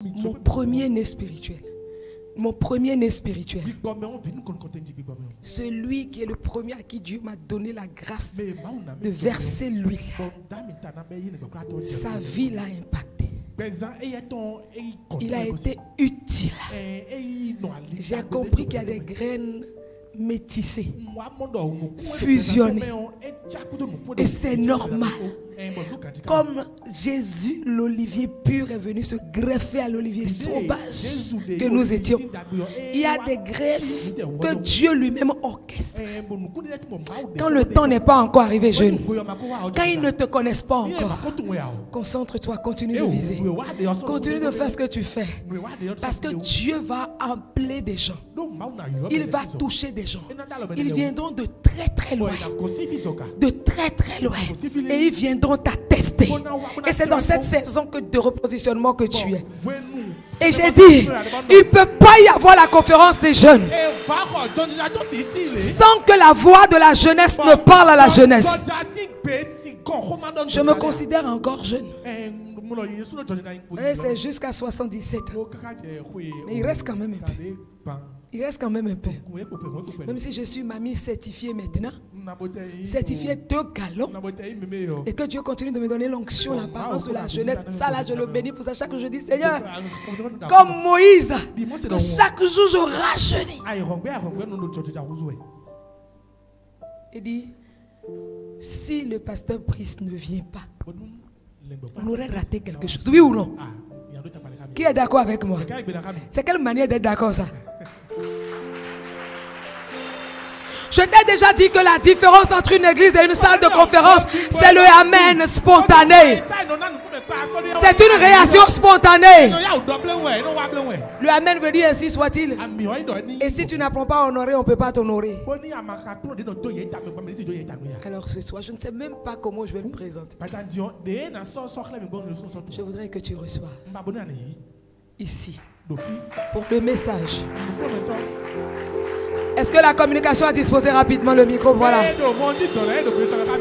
Mon premier-né spirituel. Mon premier-né spirituel. Celui qui est le premier à qui Dieu m'a donné la grâce de verser l'huile. Sa vie l'a impacté. Il a été utile. J'ai compris qu'il y a des graines métissées, fusionnées. Et c'est normal. Comme Jésus, l'olivier pur, est venu se greffer à l'olivier sauvage que nous étions. Il y a des greffes que Dieu lui-même orchestre. Quand le temps n'est pas encore arrivé, jeune, quand ils ne te connaissent pas encore, concentre-toi, continue de viser. Continue de faire ce que tu fais. Parce que Dieu va appeler des gens. Il va toucher des gens. Ils viendront de très très loin. De très très loin. Et ils viendront t'attester. Et c'est dans cette saison de repositionnement que tu es. Et j'ai dit, il ne peut pas y avoir la conférence des jeunes sans que la voix de la jeunesse ne parle à la jeunesse. Je me considère encore jeune. C'est jusqu'à 77 ans. Mais il reste quand même un peu. Il reste quand même un peu. Même si je suis mamie certifiée maintenant, certifiée de galons, et que Dieu continue de me donner l'onction, l'apparence de la jeunesse. Ça là, je le bénis pour ça. Chaque jour, je dis, Seigneur, comme Moïse, que chaque jour, je rajeunis. Il dit, si le pasteur Brice ne vient pas, on aurait raté quelque chose. Oui ou non? Qui est d'accord avec moi? C'est quelle manière d'être d'accord ça? Je t'ai déjà dit que la différence entre une église et une salle de conférence, c'est le amen spontané. C'est une réaction spontanée. Le amen veut dire ainsi soit-il. Et si tu n'apprends pas à honorer, on ne peut pas t'honorer. Alors ce soir, je ne sais même pas comment je vais me présenter. Je voudrais que tu reçoives ici pour le message. Est-ce que la communication a disposé rapidement le micro? Voilà.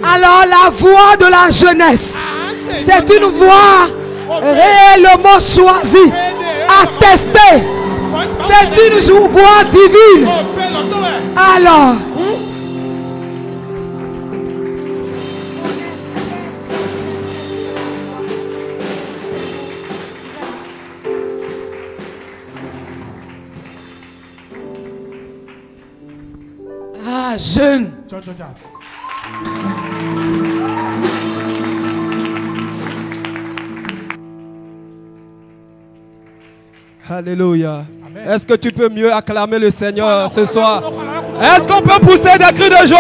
Alors la voix de la jeunesse, c'est une voix réellement choisie, attestée. C'est une voix divine. Alors, jeune. Alléluia. Est-ce que tu peux mieux acclamer le Seigneur ce soir? Est-ce qu'on peut pousser des cris de joie?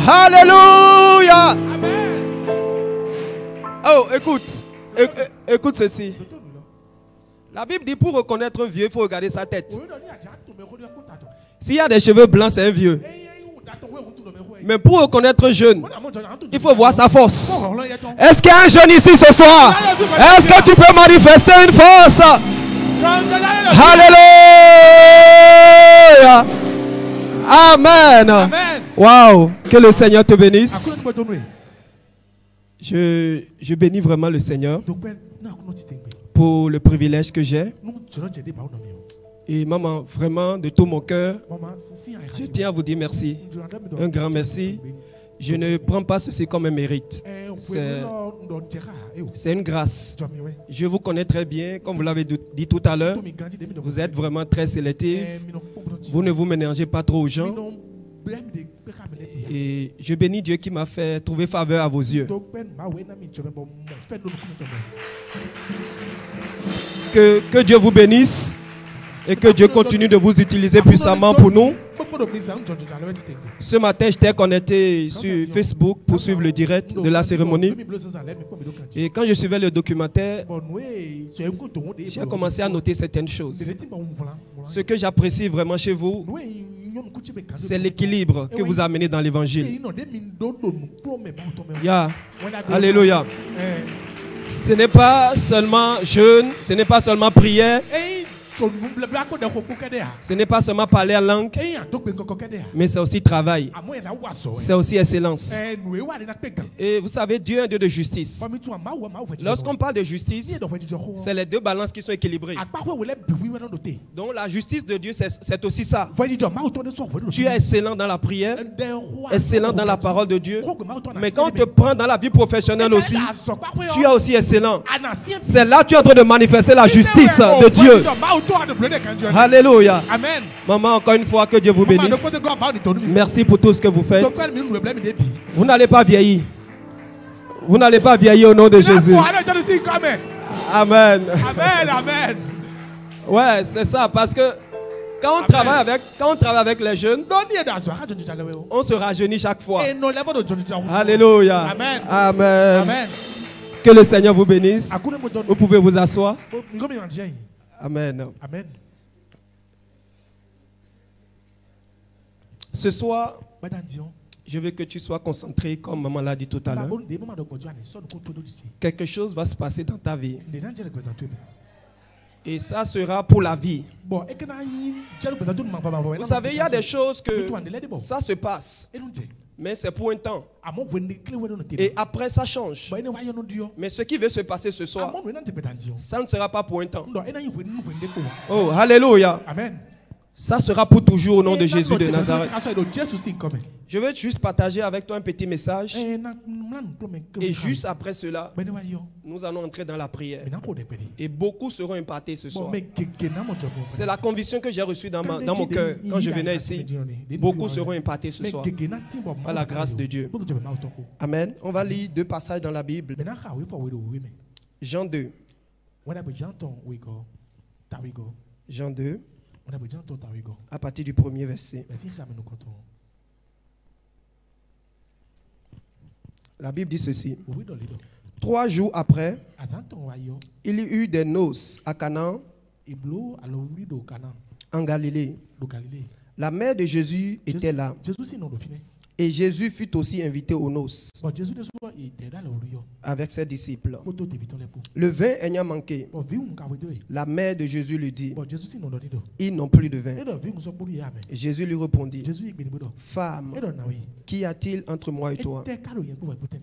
Alléluia. Oh, écoute ceci. La Bible dit pour reconnaître un vieux, il faut regarder sa tête. S'il y a des cheveux blancs, c'est un vieux. Mais pour reconnaître un jeune, il faut voir sa force. Est-ce qu'il y a un jeune ici ce soir? Est-ce que tu peux manifester une force? Alléluia. Amen. Waouh. Que le Seigneur te bénisse. Je bénis vraiment le Seigneur pour le privilège que j'ai. Et maman, vraiment, de tout mon cœur, je tiens à vous dire merci. Un grand merci. Je ne prends pas ceci comme un mérite. C'est une grâce. Je vous connais très bien, comme vous l'avez dit tout à l'heure. Vous êtes vraiment très sélectif. Vous ne vous mélangez pas trop aux gens. Et je bénis Dieu qui m'a fait trouver faveur à vos yeux. Que Dieu vous bénisse. Et que Dieu continue de vous utiliser puissamment pour nous. Ce matin, j'étais connecté sur Facebook pour suivre le direct de la cérémonie. Et quand je suivais le documentaire, j'ai commencé à noter certaines choses. Ce que j'apprécie vraiment chez vous, c'est l'équilibre que vous amenez dans l'évangile. Alléluia. Ce n'est pas seulement jeûne, ce n'est pas seulement prière. Ce n'est pas seulement parler en langue, mais c'est aussi travail. C'est aussi excellence. Et vous savez, Dieu est un Dieu de justice. Lorsqu'on parle de justice, c'est les deux balances qui sont équilibrées. Donc la justice de Dieu, c'est aussi ça. Tu es excellent dans la prière, excellent dans la parole de Dieu. Mais quand on te prend dans la vie professionnelle aussi, tu es aussi excellent. C'est là que tu es en train de manifester la justice de Dieu. Alléluia. Amen. Maman, encore une fois, que Dieu vous bénisse. Merci pour tout ce que vous faites. Vous n'allez pas vieillir. Vous n'allez pas vieillir au nom de Jésus. Amen. Amen. Amen. Ouais, c'est ça, parce que quand on travaille avec les jeunes, on se rajeunit chaque fois. Alléluia. Amen. Amen. Amen. Que le Seigneur vous bénisse. Vous pouvez vous asseoir. Amen. Amen. Ce soir, je veux que tu sois concentré, comme maman l'a dit tout à l'heure. Quelque chose va se passer dans ta vie. Et ça sera pour la vie. Vous savez, il y a des choses que ça se passe, mais c'est pour un temps. Et après, ça change. Mais ce qui veut se passer ce soir, ça ne sera pas pour un temps. Oh, alléluia. Amen. Ça sera pour toujours au nom de Jésus de Nazareth. Je veux juste partager avec toi un petit message. Et juste après cela, nous allons entrer dans la prière. Et beaucoup seront impartés ce soir. C'est la conviction que j'ai reçue dans mon cœur quand je venais ici. Beaucoup seront impartés ce soir. Par la grâce de Dieu. Amen. On va lire deux passages dans la Bible. Jean 2. Jean 2. À partir du premier verset. La Bible dit ceci. 3 jours après, il y eut des noces à Cana, en Galilée. La mère de Jésus était là. Et Jésus fut aussi invité aux noces avec ses disciples. Le vin ayant manqué, la mère de Jésus lui dit: ils n'ont plus de vin. Et Jésus lui répondit: femme, qu'y a-t-il entre moi et toi?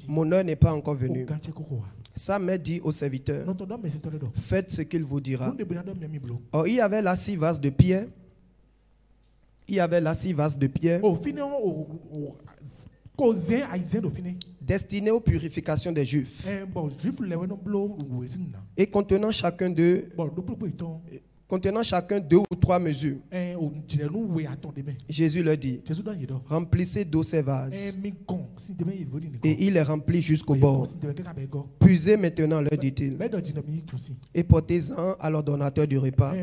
Mon heure n'est pas encore venue. Sa mère dit au serviteur: faites ce qu'il vous dira. Or, il y avait là 6 vases de pierre. Destinés aux purifications des Juifs. Et contenant chacun 2 ou 3 mesures. Jésus leur dit: remplissez d'eau ces vases. Et il les remplit jusqu'au bord. Puisez maintenant, leur dit-il, et portez-en à l'ordonnateur du repas.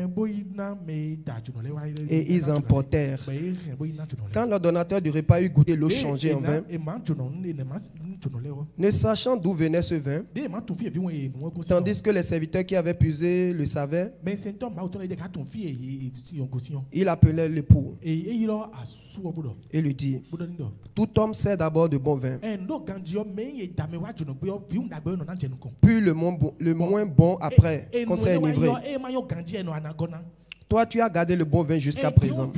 Et ils en portèrent. Quand l'ordonnateur du repas eut goûté l'eau changée en vin, ne sachant d'où venait ce vin, tandis que les serviteurs qui avaient puisé le savaient, il appelait l'époux et lui dit: tout homme sait d'abord de bon vin, puis le moins bon après, qu'on s'est enivré. Toi, tu as gardé le bon vin jusqu'à présent.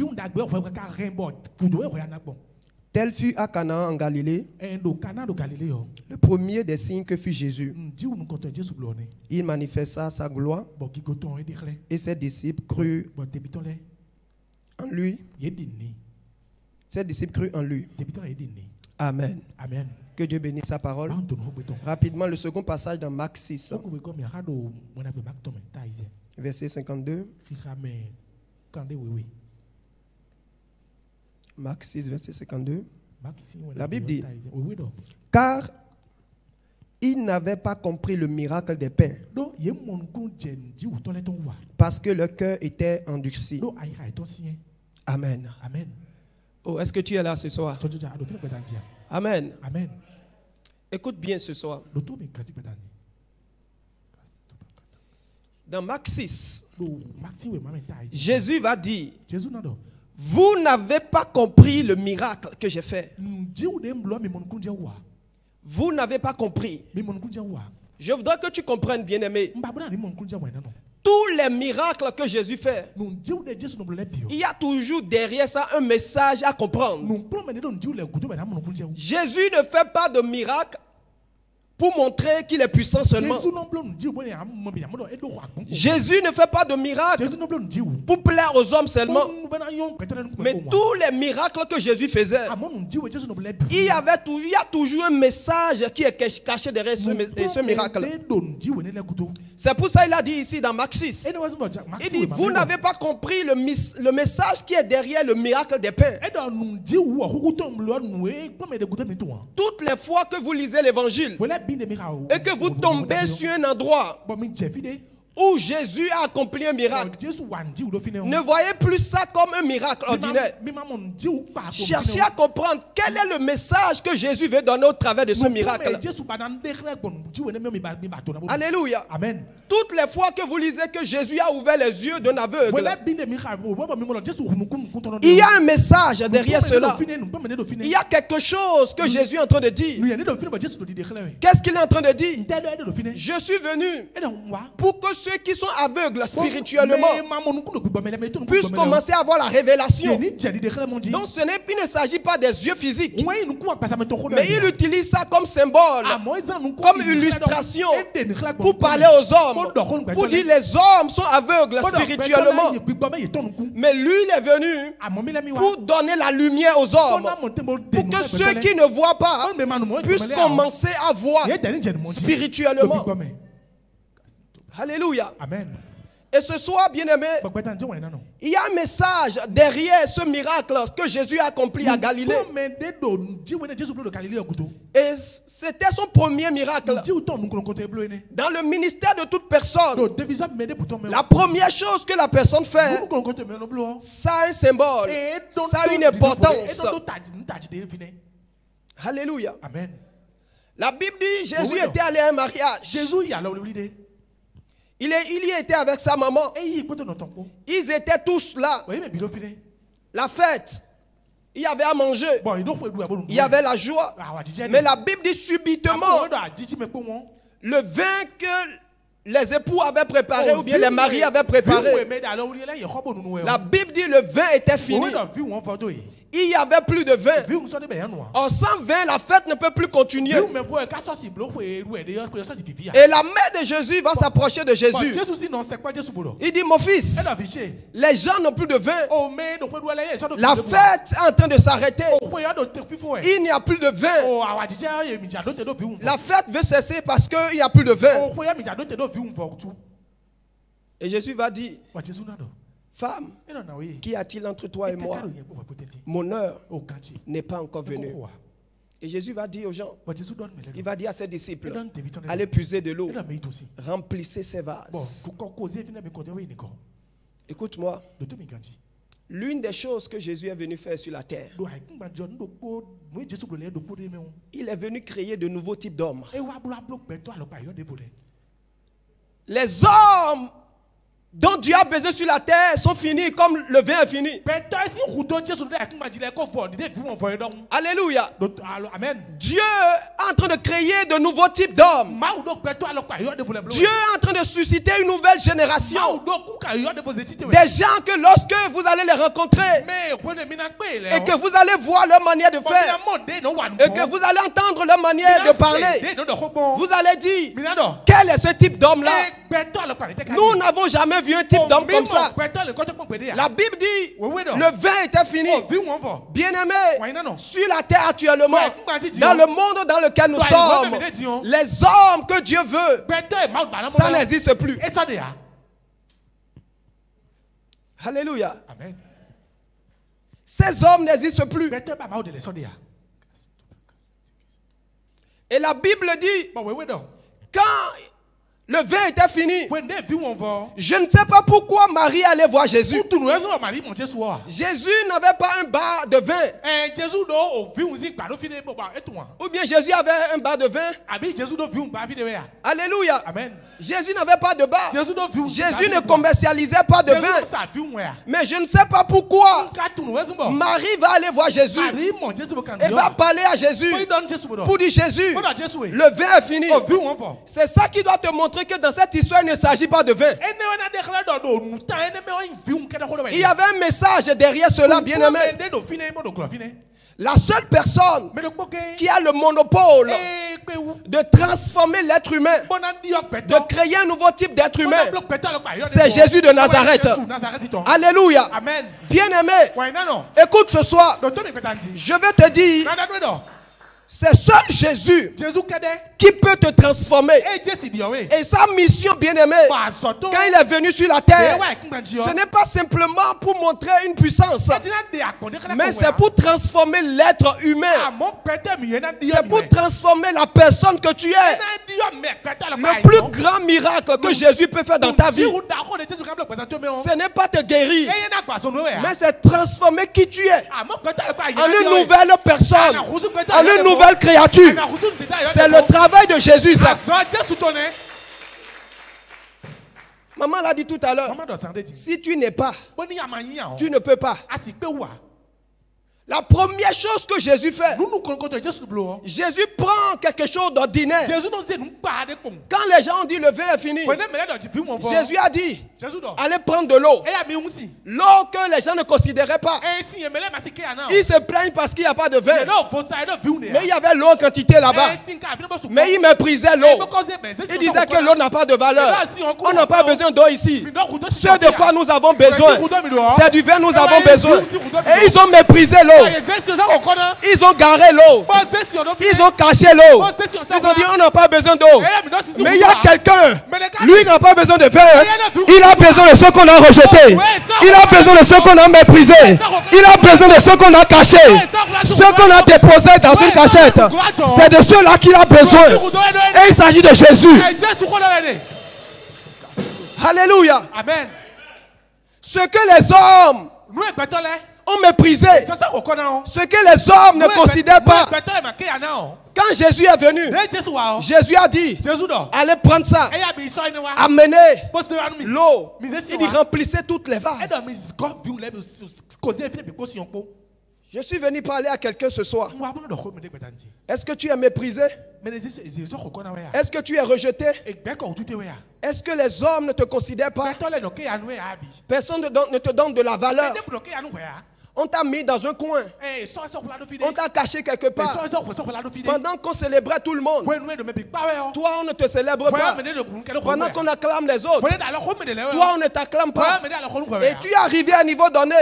Tel fut à Cana en Galilée le premier des signes que fit Jésus. Il manifesta sa gloire et ses disciples crurent en lui. Ses disciples crurent en lui. Amen. Amen. Que Dieu bénisse sa parole. Rapidement, le second passage dans Marc 6, verset 52. Marc 6, verset 52. La Bible dit: car ils n'avaient pas compris le miracle des pains, parce que leur cœur était endurci. Amen. Amen. Oh, est-ce que tu es là ce soir? Amen. Amen. Écoute bien ce soir. Dans Marc 6, Jésus va dire: vous n'avez pas compris le miracle que j'ai fait. Vous n'avez pas compris. Je voudrais que tu comprennes, bien-aimé. tous les miracles que Jésus fait, il y a toujours derrière ça un message à comprendre. Jésus ne fait pas de miracles pour montrer qu'il est puissant seulement. Jésus ne fait pas de miracles pour plaire aux hommes seulement. Mais tous les miracles que Jésus faisait, il y a toujours un message qui est caché derrière ce miracle. C'est pour ça qu'il a dit ici dans Marc 6. Il dit, vous n'avez pas compris le message qui est derrière le miracle des pains. Toutes les fois que vous lisez l'évangile, et que vous tombez sur un endroit où Jésus a accompli un miracle, ne voyez plus ça comme un miracle ordinaire. Cherchez à comprendre quel est le message que Jésus veut donner au travers de ce miracle. Alléluia. Amen. Toutes les fois que vous lisez que Jésus a ouvert les yeux d'un aveugle, il y a un message derrière cela. Il y a quelque chose que Jésus est en train de dire. Qu'est-ce qu'il est en train de dire? Je suis venu pour que ceux qui sont aveugles spirituellement puissent commencer à avoir la révélation. Donc il ne s'agit pas des yeux physiques, mais il utilise ça comme symbole, comme illustration pour parler aux hommes, pour dire les hommes sont aveugles spirituellement, mais lui il est venu pour donner la lumière aux hommes, pour que ceux qui ne voient pas puissent commencer à voir spirituellement. Alléluia. Amen. Et ce soir, bien-aimé, il y a un message derrière ce miracle que Jésus a accompli à Galilée. Et c'était son premier miracle. Dans le ministère de toute personne, la première chose que la personne fait, ça a un symbole, ça a une importance. Alléluia. Amen. La Bible dit Jésus était allé à un mariage. Il y était avec sa maman. Ils étaient tous là. La fête. Il y avait à manger. Il y avait la joie. Mais la Bible dit subitement, le vin que les époux avaient préparé ou bien les maris avaient préparé, la Bible dit le vin était fini. Il n'y avait plus de vin. Or, sans vin, la fête ne peut plus continuer. Et la mère de Jésus va s'approcher de Jésus. Il dit, mon fils, les gens n'ont plus de vin. La fête est en train de s'arrêter. Il n'y a plus de vin. La fête veut cesser parce qu'il n'y a plus de vin. Et Jésus va dire, femme, qu'y a-t-il entre toi et moi? Mon heure n'est pas encore venue. Et Jésus va dire aux gens, il va dire à ses disciples, allez puiser de l'eau, remplissez ces vases. Écoute-moi, l'une des choses que Jésus est venu faire sur la terre, il est venu créer de nouveaux types d'hommes. Les hommes dont Dieu a besoin sur la terre sont finis comme le vin est fini. Alléluia. Amen. Dieu est en train de créer de nouveaux types d'hommes. Dieu est en train de susciter une nouvelle génération. Des gens que lorsque vous allez les rencontrer et que vous allez voir leur manière de faire et que vous allez entendre leur manière de parler, vous allez dire, quel est ce type d'homme-là? Nous n'avons jamais vu un type d'homme comme ça. La Bible dit, le vin était fini. Bien-aimé, sur la terre actuellement, dans le monde dans lequel nous sommes, les hommes que Dieu veut, ça n'existe plus. Alléluia. Amen. Ces hommes n'existent plus. Et la Bible dit, quand le vin était fini, je ne sais pas pourquoi Marie allait voir Jésus. Jésus n'avait pas un bar de vin. Ou bien Jésus avait un bar de vin. Alléluia. Alléluia. Amen. Jésus n'avait pas de bar. Jésus ne commercialisait pas de vin. Mais je ne sais pas pourquoi Marie va aller voir Jésus et va parler à Jésus pour dire Jésus, le vin est fini. C'est ça qui doit te montrer que dans cette histoire, il ne s'agit pas de vin. Il y avait un message derrière cela, bien aimé. La seule personne qui a le monopole de transformer l'être humain, de créer un nouveau type d'être humain, c'est Jésus de Nazareth. Alléluia. Bien-aimé, écoute ce soir, je vais te dire, c'est seul Jésus qui peut te transformer. Et sa mission, bien-aimé, quand il est venu sur la terre, ce n'est pas simplement pour montrer une puissance, mais c'est pour transformer l'être humain. C'est pour transformer la personne que tu es. Le plus grand miracle que Jésus peut faire dans ta vie, ce n'est pas te guérir, mais c'est transformer qui tu es en une nouvelle personne, en une nouvelle créature. C'est le travail de Jésus, ça. Maman l'a dit tout à l'heure. Si tu n'es pas, tu ne peux pas. La première chose que Jésus fait, Jésus prend quelque chose d'ordinaire. Quand les gens ont dit le vin est fini, Jésus a dit, allez prendre de l'eau. L'eau que les gens ne considéraient pas. Ils se plaignent parce qu'il n'y a pas de vin. Mais il y avait l'eau en quantité là-bas. Mais ils méprisaient l'eau. Ils disaient que l'eau n'a pas de valeur. On n'a pas besoin d'eau ici. Ce de quoi nous avons besoin, c'est du vin nous avons besoin. Et ils ont méprisé l'eau. Ils ont garé l'eau. Ils ont caché l'eau. Ils ont dit on n'a pas besoin d'eau. Mais il y a quelqu'un, lui n'a pas besoin de vin. Il a besoin de ce qu'on a rejeté. Il a besoin de ce qu'on a méprisé. Il a besoin de ce qu'on a caché. Ce qu'on a déposé dans une cachette. C'est de ceux-là qu'il a besoin. Et il s'agit de Jésus. Alléluia. Amen. Ce que les hommes ont méprisé, ce que les hommes ne considèrent pas. Quand Jésus est venu, Jésus a dit, allez prendre ça, amenez l'eau. Il dit, remplissez toutes les vases. Je suis venu parler à quelqu'un ce soir. Est-ce que tu es méprisé? Est-ce que tu es rejeté? Est-ce que les hommes ne te considèrent pas? Personne ne te donne de la valeur. On t'a mis dans un coin. On t'a caché quelque part. Pendant qu'on célébrait tout le monde, toi on ne te célèbre pas. Pendant qu'on acclame les autres, toi on ne t'acclame pas. Et tu es arrivé à un niveau donné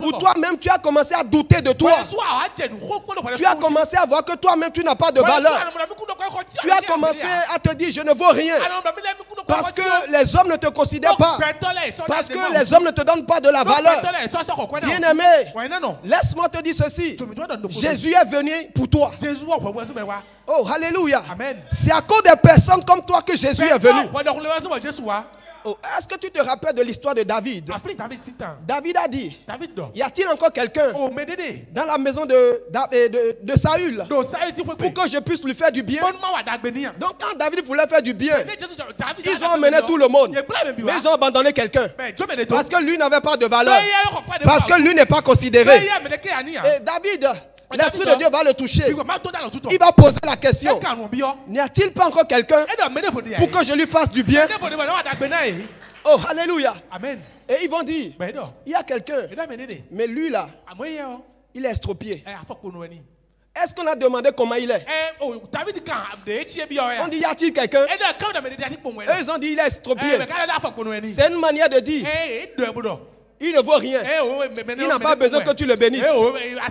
où toi-même tu as commencé à douter de toi. Tu as commencé à voir que toi-même tu n'as pas de valeur. Tu as commencé à te dire je ne vaux rien. Parce que les hommes ne te considèrent pas. Parce que les hommes ne te donnent pas de la valeur. Bien-aimé, laisse-moi te dire ceci. Jésus est venu pour toi. Oh, alléluia. C'est à cause des personnes comme toi que Jésus est venu. Oh, est-ce que tu te rappelles de l'histoire de David? David a dit, y a-t-il encore quelqu'un dans la maison de Saül pour que je puisse lui faire du bien? Donc quand David voulait faire du bien, ils ont emmené tout le monde. Mais ils ont abandonné quelqu'un. Parce que lui n'avait pas de valeur. Parce que lui n'est pas considéré. Et David, l'Esprit de Dieu va le toucher. Il va poser la question. N'y a-t-il pas encore quelqu'un pour que je lui fasse du bien? Oh, alléluia. Amen. Et ils vont dire, il y a quelqu'un. Mais lui là, il est estropié. Est-ce qu'on a demandé comment il est? On dit, y a-t-il quelqu'un? Eux, ils ont dit, il est estropié. C'est une manière de dire, il ne vaut rien. Il n'a pas besoin que tu le bénisses.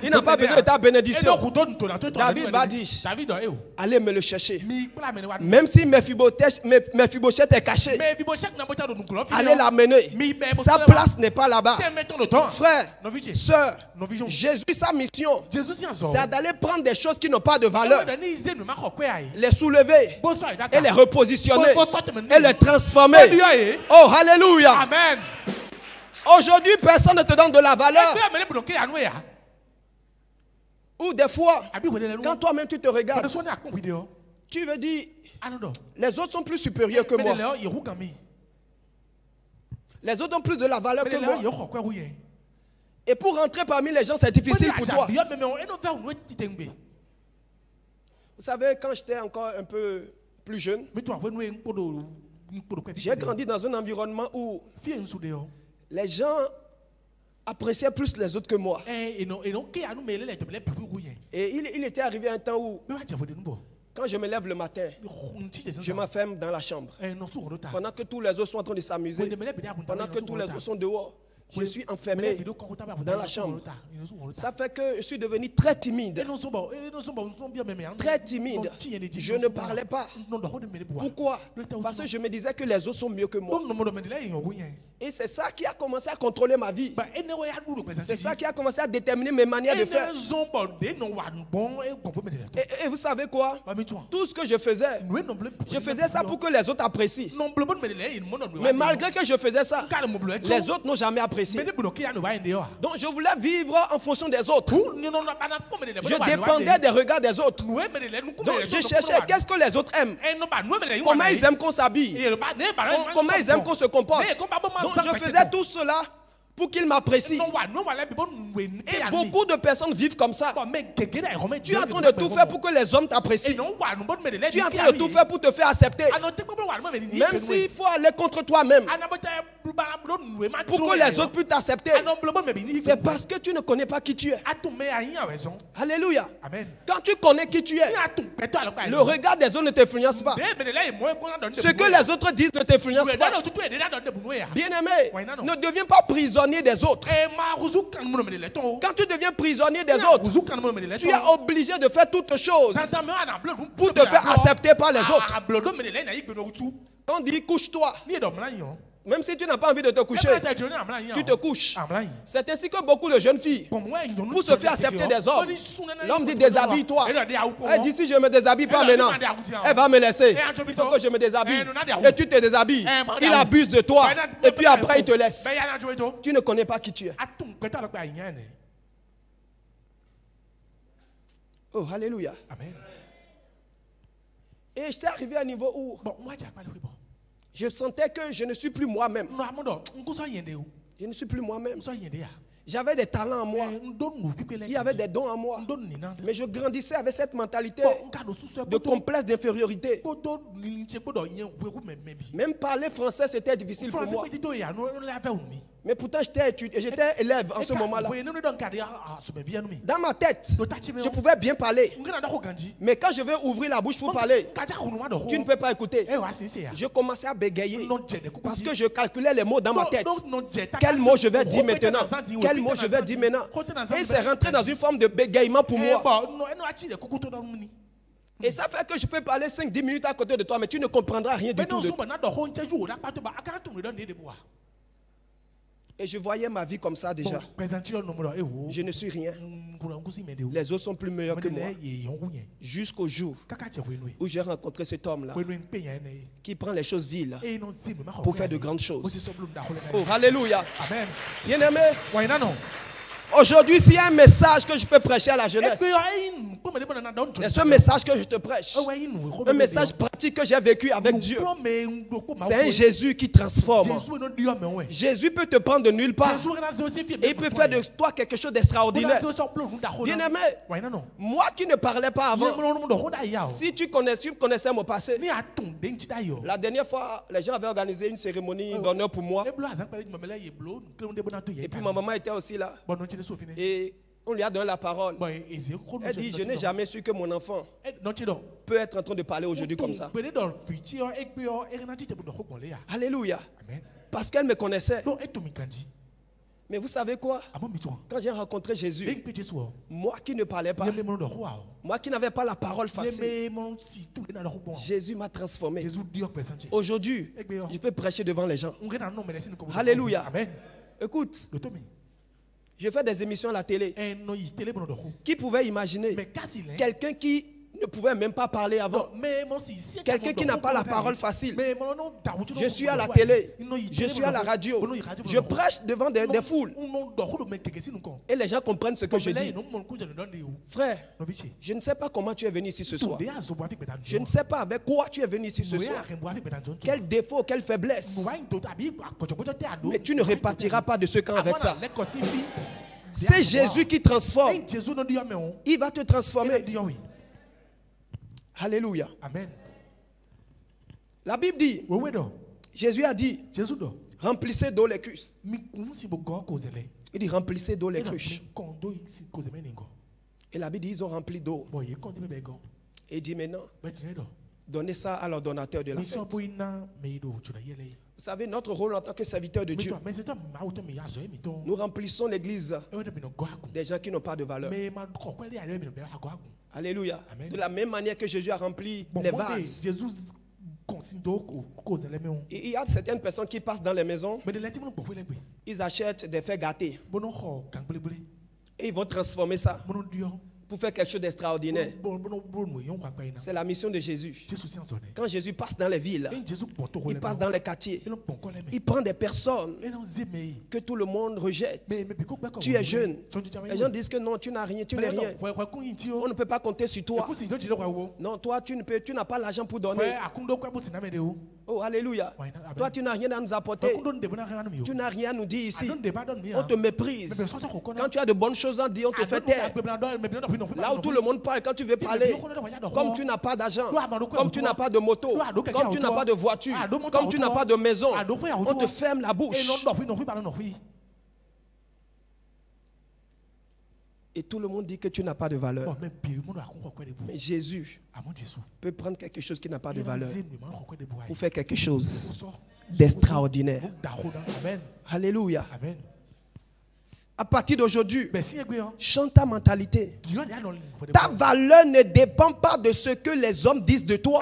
Il n'a pas besoin de ta bénédiction. David va dire, allez me le chercher. Même si Mephibosheth est caché, allez l'amener. Sa place n'est pas là-bas. Frère, soeur, Jésus, sa mission, c'est d'aller prendre des choses qui n'ont pas de valeur, les soulever et les repositionner et les transformer. Oh, alléluia. Amen. Aujourd'hui, personne ne te donne de la valeur. Ou des fois, quand toi-même tu te regardes, tu veux dire, Les autres sont plus supérieurs que moi. Les autres ont plus de la valeur que moi. Et pour rentrer parmi les gens, c'est difficile pour toi. Vous savez, quand j'étais encore un peu plus jeune, j'ai grandi dans un environnement où les gens appréciaient plus les autres que moi. Et il était arrivé un temps où, quand je me lève le matin, je m'enferme dans la chambre. Pendant que tous les autres sont en train de s'amuser, pendant que tous les autres sont dehors, je suis enfermé dans la chambre. Ça fait que je suis devenu très timide. Très timide. Je ne parlais pas. Pourquoi? Parce que je me disais que les autres sont mieux que moi. Et c'est ça qui a commencé à contrôler ma vie. C'est ça qui a commencé à déterminer mes manières de faire. Et vous savez quoi? Tout ce que je faisais ça pour que les autres apprécient. Mais malgré que je faisais ça, les autres n'ont jamais apprécié. Donc je voulais vivre en fonction des autres. Je dépendais des regards des autres. Donc je cherchais qu'est-ce que les autres aiment. Comment ils aiment qu'on s'habille. Comment ils aiment qu'on se comporte. Donc je faisais tout cela pour qu'ils m'apprécient. Et beaucoup de personnes vivent comme ça. Tu es en train de tout faire pour que les hommes t'apprécient. Tu es en train de tout faire pour te faire accepter. Même s'il faut aller contre toi-même pour que les autres puissent t'accepter. C'est parce que tu ne connais pas qui tu es. Alléluia. Quand tu connais qui tu es, le regard des autres ne t'influence pas. Ce que les autres disent ne t'influence pas. Bien-aimé, ne deviens pas prisonnier des autres. Quand tu deviens prisonnier des autres, tu es obligé de faire toutes choses pour te faire accepter par les autres. On dit couche-toi. Même si tu n'as pas envie de te coucher, tu te couches. C'est ainsi que beaucoup de jeunes filles, pour se faire accepter des hommes, l'homme dit déshabille-toi. Elle dit si je ne me déshabille pas maintenant, elle va me laisser. Il faut que je me déshabille. Et tu te déshabilles. Il abuse de toi. Et puis après il te laisse. Tu ne connais pas qui tu es. Oh, alléluia. Et j'étais arrivé à un niveau où je sentais que je ne suis plus moi-même. Je ne suis plus moi-même. J'avais des talents en moi. Il y avait des dons en moi. Mais je grandissais avec cette mentalité de complexe d'infériorité. Même parler français, c'était difficile pour moi. Mais pourtant, j'étais élève en ce moment-là. Dans ma tête, je pouvais bien parler. Mais quand je vais ouvrir la bouche pour parler, tu ne peux pas écouter. Je commençais à bégayer parce que je calculais les mots dans ma tête. Quel mot je vais dire maintenant? Quel mot je vais dire maintenant? Et c'est rentré dans une forme de bégayement pour moi. Et ça fait que je peux parler 5-10 minutes à côté de toi, mais tu ne comprendras rien du tout de tout. Et je voyais ma vie comme ça déjà. Je ne suis rien. Les autres sont plus meilleurs que moi. Jusqu'au jour où j'ai rencontré cet homme-là qui prend les choses viles pour faire de grandes choses. Oh, alléluia. Bien-aimé, aujourd'hui, s'il y a un message que je peux prêcher à la jeunesse, c'est ce message que je te prêche. Un message pratique que j'ai vécu avec Dieu. C'est un Jésus qui transforme. Jésus peut te prendre de nulle part. Et il peut faire de toi quelque chose d'extraordinaire. Bien-aimé, moi qui ne parlais pas avant, si tu connaissais mon passé, la dernière fois, les gens avaient organisé une cérémonie d'honneur pour moi. Et puis ma maman était aussi là. Et on lui a donné la parole. Elle dit, je n'ai jamais su que mon enfant peut être en train de parler aujourd'hui comme ça. Alléluia. Parce qu'elle me connaissait. Mais vous savez quoi? Quand j'ai rencontré Jésus, moi qui ne parlais pas, moi qui n'avais pas la parole facile, Jésus m'a transformé. Aujourd'hui, je peux prêcher devant les gens. Alléluia. Écoute, je fais des émissions à la télé. Qui pouvait imaginer quelqu'un qui ne pouvait même pas parler avant. Quelqu'un qui n'a pas la parole facile. Je suis à la télé, je suis à la radio, je prêche devant des foules. Et les gens comprennent ce que je dis. Frère, je ne sais pas comment tu es venu ici ce soir. Je ne sais pas avec quoi tu es venu ici ce soir. Quel défaut, quelle faiblesse. Mais tu ne repartiras pas de ce camp avec ça. C'est Jésus qui transforme. Il va te transformer. Alléluia. Amen. La Bible dit, Jésus a dit, remplissez d'eau les cruches. Il dit, remplissez d'eau les cruches. Et la Bible dit, ils ont rempli d'eau. Et il dit maintenant, donnez ça à l'ordonnateur de la fête. Vous savez, notre rôle en tant que serviteur de Dieu, nous remplissons l'église des gens qui n'ont pas de valeur. Alléluia. Amen. De la même manière que Jésus a rempli les vases. Il y a certaines personnes qui passent dans les maisons, ils achètent des fèves gâtées et ils vont transformer ça pour faire quelque chose d'extraordinaire. C'est la mission de Jésus. Quand Jésus passe dans les villes, il passe dans les quartiers, il prend des personnes que tout le monde rejette. Tu es jeune. Les gens disent que non, tu n'as rien, tu n'es rien. On ne peut pas compter sur toi. Non, toi, tu n'as pas l'argent pour donner. Oh, alléluia. Toi, tu n'as rien à nous apporter. Tu n'as rien à nous dire ici. On te méprise. Quand tu as de bonnes choses à dire, on te fait taire. Là où tout le monde parle, quand tu veux parler, comme tu n'as pas d'argent, comme tu n'as pas de moto, comme tu n'as pas de voiture, comme tu n'as pas de maison, on te ferme la bouche. Et tout le monde dit que tu n'as pas de valeur. Mais Jésus peut prendre quelque chose qui n'a pas de valeur pour faire quelque chose d'extraordinaire. Alléluia. À partir d'aujourd'hui, change ta mentalité. Ta valeur ne dépend pas de ce que les hommes disent de toi.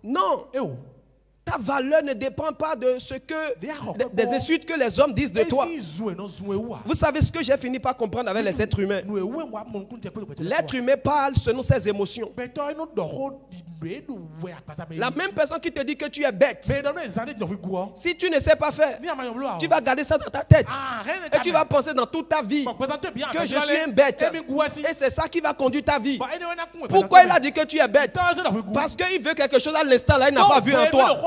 Non. Ta valeur ne dépend pas de ce que des insultes que les hommes disent de toi. Vous savez ce que j'ai fini par comprendre avec les êtres humains. L'être humain parle selon ses émotions. La même personne qui te dit que tu es bête, si tu ne sais pas faire, tu vas garder ça dans ta tête et tu vas penser dans toute ta vie que je suis un bête. Et c'est ça qui va conduire ta vie. Pourquoi il a dit que tu es bête? Parce qu'il veut quelque chose à l'instant là, il n'a pas vu en toi.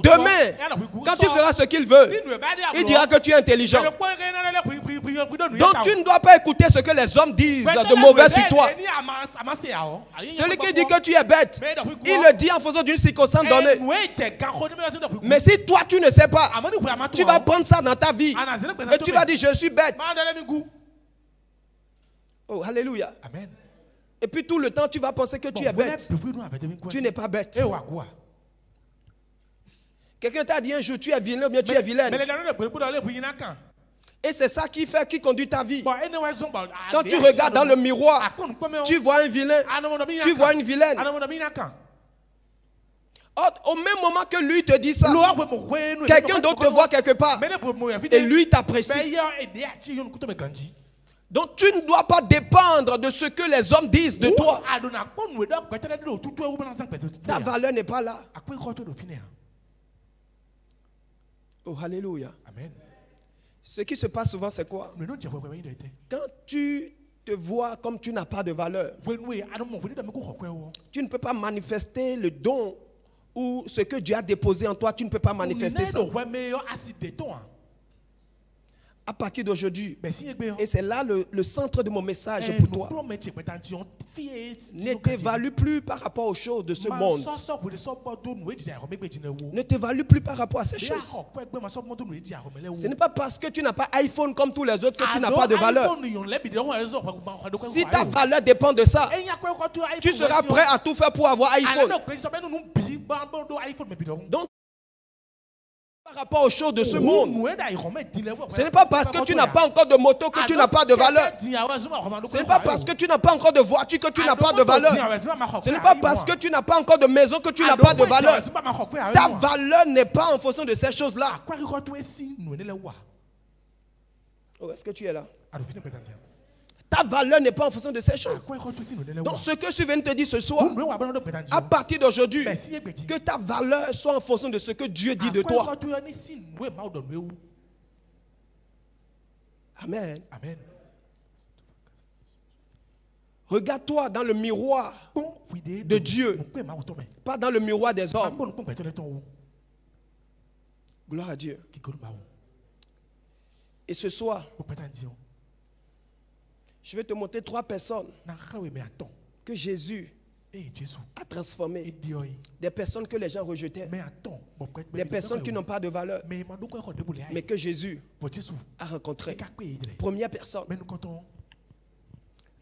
Demain, quand tu feras ce qu'il veut, il dira que tu es intelligent. Donc tu ne dois pas écouter ce que les hommes disent de mauvais sur toi. Celui qui dit que tu es bête, il le dit en faisant d'une circonstance donnée. Mais si toi tu ne sais pas, tu vas prendre ça dans ta vie et tu vas dire je suis bête. Oh, alléluia. Amen. Et puis tout le temps tu vas penser que tu es bête. Tu n'es pas bête. Quelqu'un t'a dit un jour tu es vilain ou bien tu es vilaine. Et c'est ça qui conduit ta vie. Quand tu regardes dans le miroir, tu vois un vilain, tu vois une vilaine. Au même moment que lui te dit ça, quelqu'un d'autre te voit quelque part et lui t'apprécie. Donc tu ne dois pas dépendre de ce que les hommes disent de toi. Ta valeur n'est pas là. Oh, alléluia. Amen. Ce qui se passe souvent, c'est quoi? Quand tu te vois comme tu n'as pas de valeur, tu ne peux pas manifester le don ou ce que Dieu a déposé en toi, tu ne peux pas manifester ça. À partir d'aujourd'hui, et c'est là le centre de mon message pour toi, ne t'évalue plus par rapport aux choses de ce monde. Ne t'évalue plus par rapport à ces choses. Ce n'est pas parce que tu n'as pas iPhone comme tous les autres que tu n'as pas de valeur. Si ta valeur dépend de ça, tu seras prêt à tout faire pour avoir iPhone. Donc, par rapport aux choses de ce monde, ce n'est pas parce que tu n'as pas encore de moto que tu n'as pas de valeur. Ce n'est pas parce que tu n'as pas encore de voiture que tu n'as pas de valeur. Ce n'est pas parce que tu n'as pas encore de maison que tu n'as pas de valeur. Ta valeur n'est pas en fonction de ces choses-là. Oh, est-ce que tu es là? Ta valeur n'est pas en fonction de ces choses. Donc ce que je viens de te dire ce soir, à partir d'aujourd'hui, que ta valeur soit en fonction de ce que Dieu dit de toi. Amen. Amen. Regarde-toi dans le miroir de Dieu, pas dans le miroir des hommes. Gloire à Dieu. Et ce soir, je vais te montrer 3 personnes que Jésus a transformées. Des personnes que les gens rejetaient. Des personnes qui n'ont pas de valeur. Mais que Jésus a rencontrées. Première personne.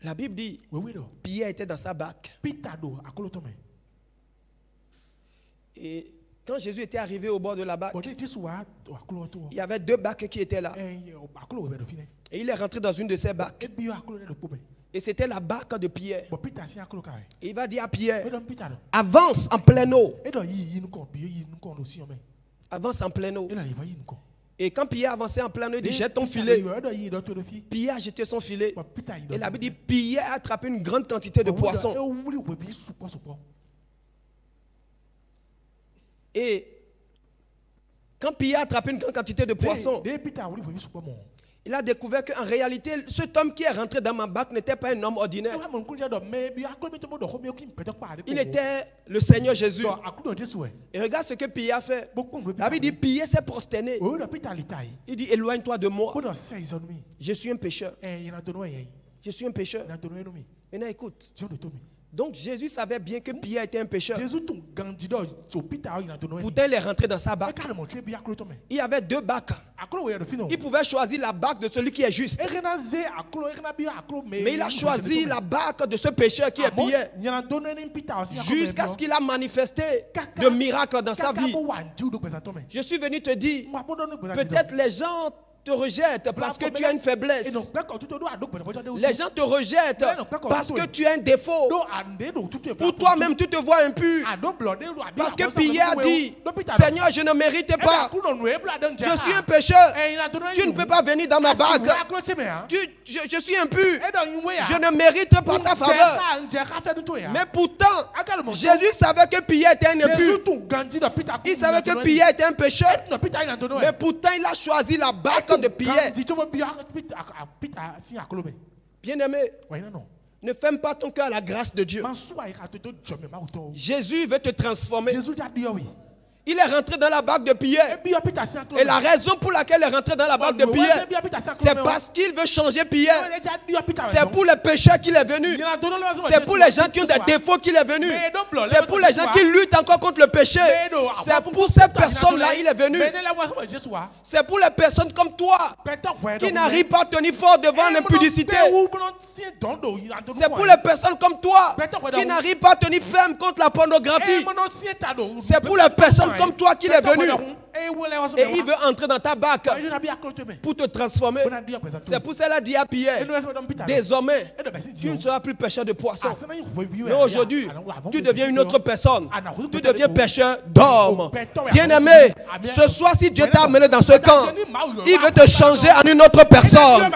La Bible dit, Pierre était dans sa barque. Et quand Jésus était arrivé au bord de la barque, il y avait 2 barques qui étaient là. Et il est rentré dans une de ces barques. Et c'était la barque de Pierre. Et il va dire à Pierre, avance en pleine eau. Avance en pleine eau. Et quand Pierre avançait en pleine eau, il dit, jette ton filet. Pierre a jeté son filet. Et la Bible dit, Pierre a attrapé une grande quantité de poissons. Et quand Pierre a attrapé une grande quantité de poissons, il a découvert qu'en réalité, cet homme qui est rentré dans ma barque n'était pas un homme ordinaire. Il était le Seigneur Jésus. Et regarde ce que Pierre a fait. La Bible dit, Pierre s'est prosterné. Il dit, éloigne-toi de moi. Je suis un pécheur. Je suis un pécheur. Maintenant écoute. Donc Jésus savait bien que Pierre était un pécheur. Pourtant il est rentré dans sa barque. Il y avait 2 barques. Il pouvait choisir la barque de celui qui est juste. Mais il a choisi la barque de ce pécheur qui est Pierre. Jusqu'à ce qu'il a manifesté de miracles dans sa vie. Je suis venu te dire, peut-être les gens te rejettent parce que tu as une faiblesse. Les gens te rejettent parce que tu as un défaut. Pour toi-même, tu te vois impur. Parce que Pierre a dit, Seigneur, je ne mérite pas. Je suis un pécheur. Tu ne peux pas venir dans ma barque. Je suis impur. Je ne mérite pas ta faveur. Mais pourtant, Jésus savait que Pierre était un impur. Il savait que Pierre était un pécheur. Mais pourtant, il a choisi la barque de Pierre. Bien-aimé, ne ferme pas ton cœur à la grâce de Dieu. Jésus veut te transformer. Il est rentré dans la barque de Pierre. Et la raison pour laquelle il est rentré dans la barque de Pierre, c'est parce qu'il veut changer Pierre. C'est pour les pécheurs qu'il est venu. C'est pour les gens qui ont des défauts qu'il est venu. C'est pour les gens qui luttent encore contre le péché. C'est pour ces personnes-là qu'il est venu. C'est pour les personnes comme toi qui n'arrivent pas à tenir fort devant l'impudicité. C'est pour les personnes comme toi qui n'arrivent pas à tenir ferme contre la pornographie. C'est pour les personnes comme toi qu'il est venu. Et il veut entrer dans ta barque pour te transformer. C'est pour cela dit à Pierre, désormais, tu ne seras plus pêcheur de poissons. Mais aujourd'hui, tu deviens une autre personne. Tu deviens pêcheur d'hommes. Bien-aimé, ce soir, si Dieu t'a amené dans ce camp, il veut te changer en une autre personne.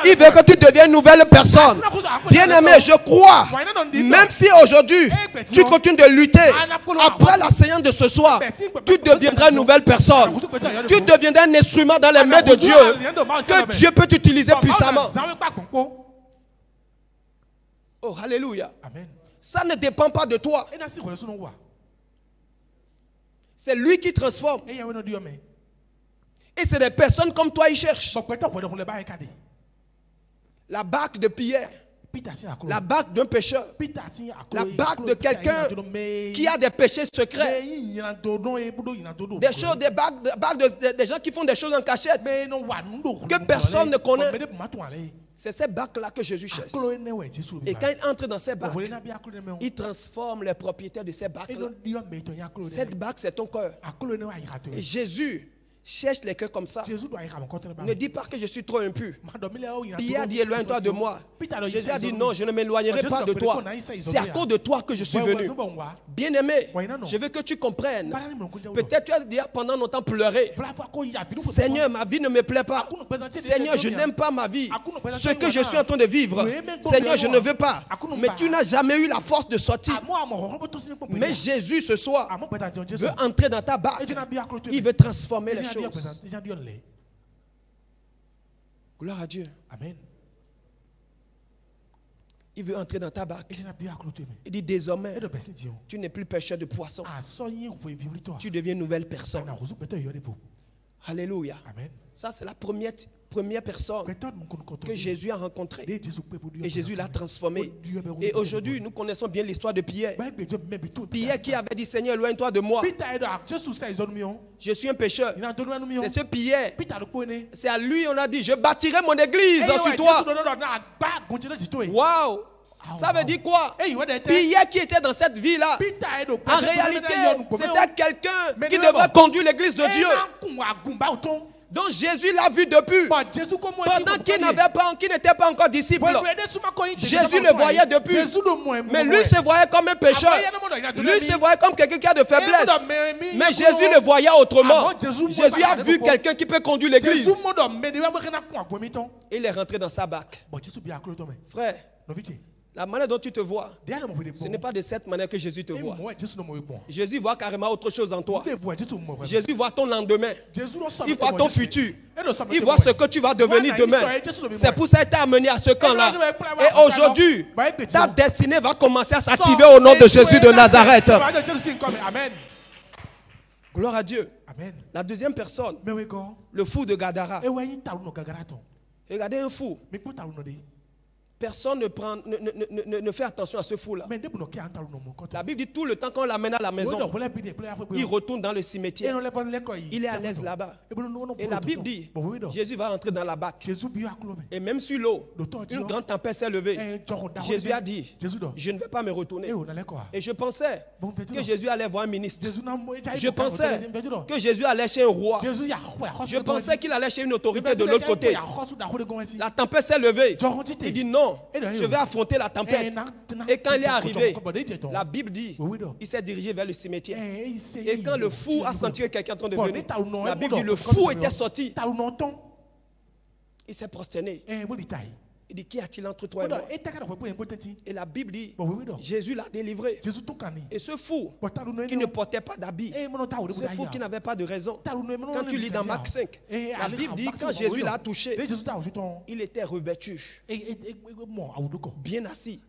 Il veut que tu deviennes une nouvelle personne. Bien-aimé, je crois, même si aujourd'hui, tu continues de lutter, après la séance de ce soir, tu deviendras une nouvelle personne. Tu deviendras un instrument dans les mains de Dieu que Dieu peut t'utiliser puissamment. Oh, alléluia. Ça ne dépend pas de toi. C'est lui qui transforme. Et c'est des personnes comme toi, ils cherchent. La barque de Pierre. La barque d'un pécheur. La barque de quelqu'un qui a des péchés secrets. Des choses, des barques des gens qui font des choses en cachette que personne ne connaît. C'est ces barques-là que Jésus cherche. Et quand il entre dans ces barques, il transforme les propriétaires de ces barques-là. Cette barque, c'est ton cœur. Et Jésus Cherche les cœurs comme ça. Ne dis pas que je suis trop impur. Pierre a dit éloigne-toi de moi. Jésus a dit non, je ne m'éloignerai pas de toi. C'est à cause de toi que je suis venu. Bien-aimé, je veux que tu comprennes. Peut-être tu as déjà pendant longtemps pleuré. Seigneur, ma vie ne me plaît pas. Seigneur, je n'aime pas ma vie. Ce que je suis en train de vivre, Seigneur, je ne veux pas. Mais tu n'as jamais eu la force de sortir. Mais Jésus ce soir veut entrer dans ta barque. Il veut transformer les choses. Gloire à Dieu. Amen. Il veut entrer dans ta barque. Il dit désormais, tu n'es plus pêcheur de poissons. Tu deviens une nouvelle personne. Alléluia. Amen. Ça, c'est la première personne que Jésus a rencontrée. Et Jésus l'a transformé. Et aujourd'hui, nous connaissons bien l'histoire de Pierre. Pierre qui avait dit, Seigneur, éloigne-toi de moi. Je suis un pécheur. C'est ce Pierre. C'est à lui on a dit, je bâtirai mon église sur toi. Waouh! Ça veut dire quoi? Pierre qui était dans cette vie-là, en réalité, c'était quelqu'un qui devait conduire l'église de Dieu. Donc Jésus l'a vu depuis. Pendant qu'il n'était pas encore disciple, Jésus le voyait depuis. Mais lui se voyait comme un pécheur. Lui se voyait comme quelqu'un qui a de faiblesse. Mais Jésus le voyait autrement. Jésus a vu quelqu'un qui peut conduire l'église. Il est rentré dans sa barque. Frère, la manière dont tu te vois, ce n'est pas de cette manière que Jésus te voit. Jésus voit carrément autre chose en toi. Jésus voit ton lendemain. Il voit ton futur. Il voit ce que tu vas devenir demain. C'est pour ça qu'il t'a amené à ce camp-là. Et aujourd'hui, ta destinée va commencer à s'activer au nom de Jésus de Nazareth. Gloire à Dieu. La deuxième personne, le fou de Gadara. Regardez un fou. Personne ne fait attention à ce fou-là. La Bible dit tout le temps qu'on l'amène à la maison, il retourne dans le cimetière. Il est à l'aise là-bas. Et la Bible dit, Jésus va entrer dans la barque. Et même sur l'eau, une grande tempête s'est levée. Jésus a dit, je ne vais pas me retourner. Et je pensais que Jésus allait voir un ministre. Je pensais que Jésus allait chez un roi. Je pensais qu'il allait chez une autorité de l'autre côté. La tempête s'est levée. Il dit non. Je vais affronter la tempête. Et quand il est arrivé, la Bible dit, il s'est dirigé vers le cimetière. Et quand le fou a senti que quelqu'un est en train de venir, la Bible dit, le fou était sorti. Il s'est prosterné. Il dit, qu'y a-t-il entre toi et moi? Et la Bible dit, Jésus l'a délivré. Et ce fou qui ne portait pas d'habit, ce fou qui n'avait pas de raison, quand tu lis dans Marc 5, la Bible dit, quand Jésus l'a touché, il était revêtu, bien assis,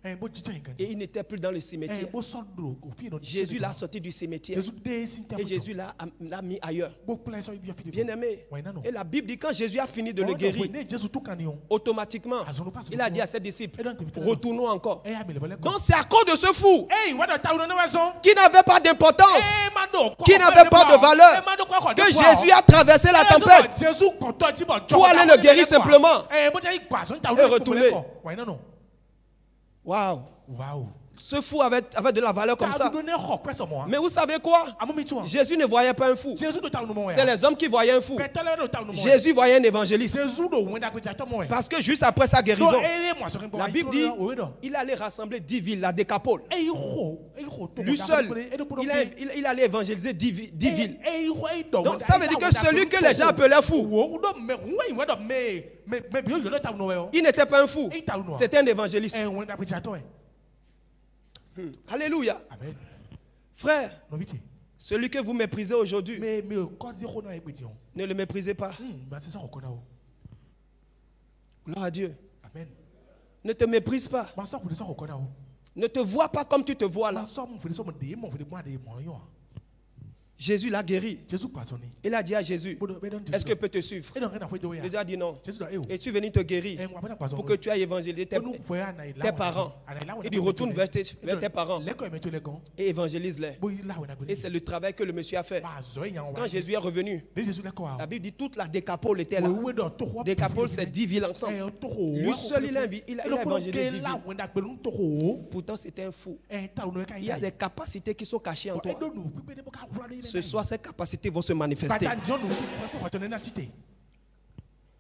et il n'était plus dans le cimetière. Jésus l'a sorti du cimetière et Jésus l'a mis ailleurs. Bien aimé. Et la Bible dit, quand Jésus a fini de le guérir, automatiquement, il a dit à ses disciples, retournons encore. Donc c'est à cause de ce fou qui n'avait pas d'importance, qui n'avait pas de valeur, que Jésus a traversé la tempête pour aller le guérir simplement et retourner. Waouh! Ce fou avait de la valeur comme ça. Mais vous savez quoi? Jésus ne voyait pas un fou. C'est les hommes qui voyaient un fou. Jésus voyait un évangéliste. Parce que juste après sa guérison, la Bible dit, il allait rassembler 10 villes, la Décapole. Lui seul, il allait évangéliser 10 villes. Donc ça veut dire que celui que les gens appelaient fou, il n'était pas un fou, c'était un évangéliste. Alléluia. Amen. Frère, celui que vous méprisez aujourd'hui, ne le méprisez pas. Gloire à Dieu. Amen. Ne te méprise pas. Ne te vois pas comme tu te vois là. Jésus l'a guéri. Il a dit à Jésus, est-ce que je peux te suivre? Jésus a dit non. Et tu es venu te guérir pour que tu ailles évangéliser tes parents. Il dit retourne vers tes parents et évangélise-les. Et c'est le travail que le monsieur a fait. Quand Jésus est revenu, la Bible dit toute la Décapole était là. Décapole, c'est 10 villes ensemble. Lui seul, il a évangélisé 10 villes. Pourtant, c'était un fou. Il y a des capacités qui sont cachées en toi. Ce soir, ces capacités vont se manifester.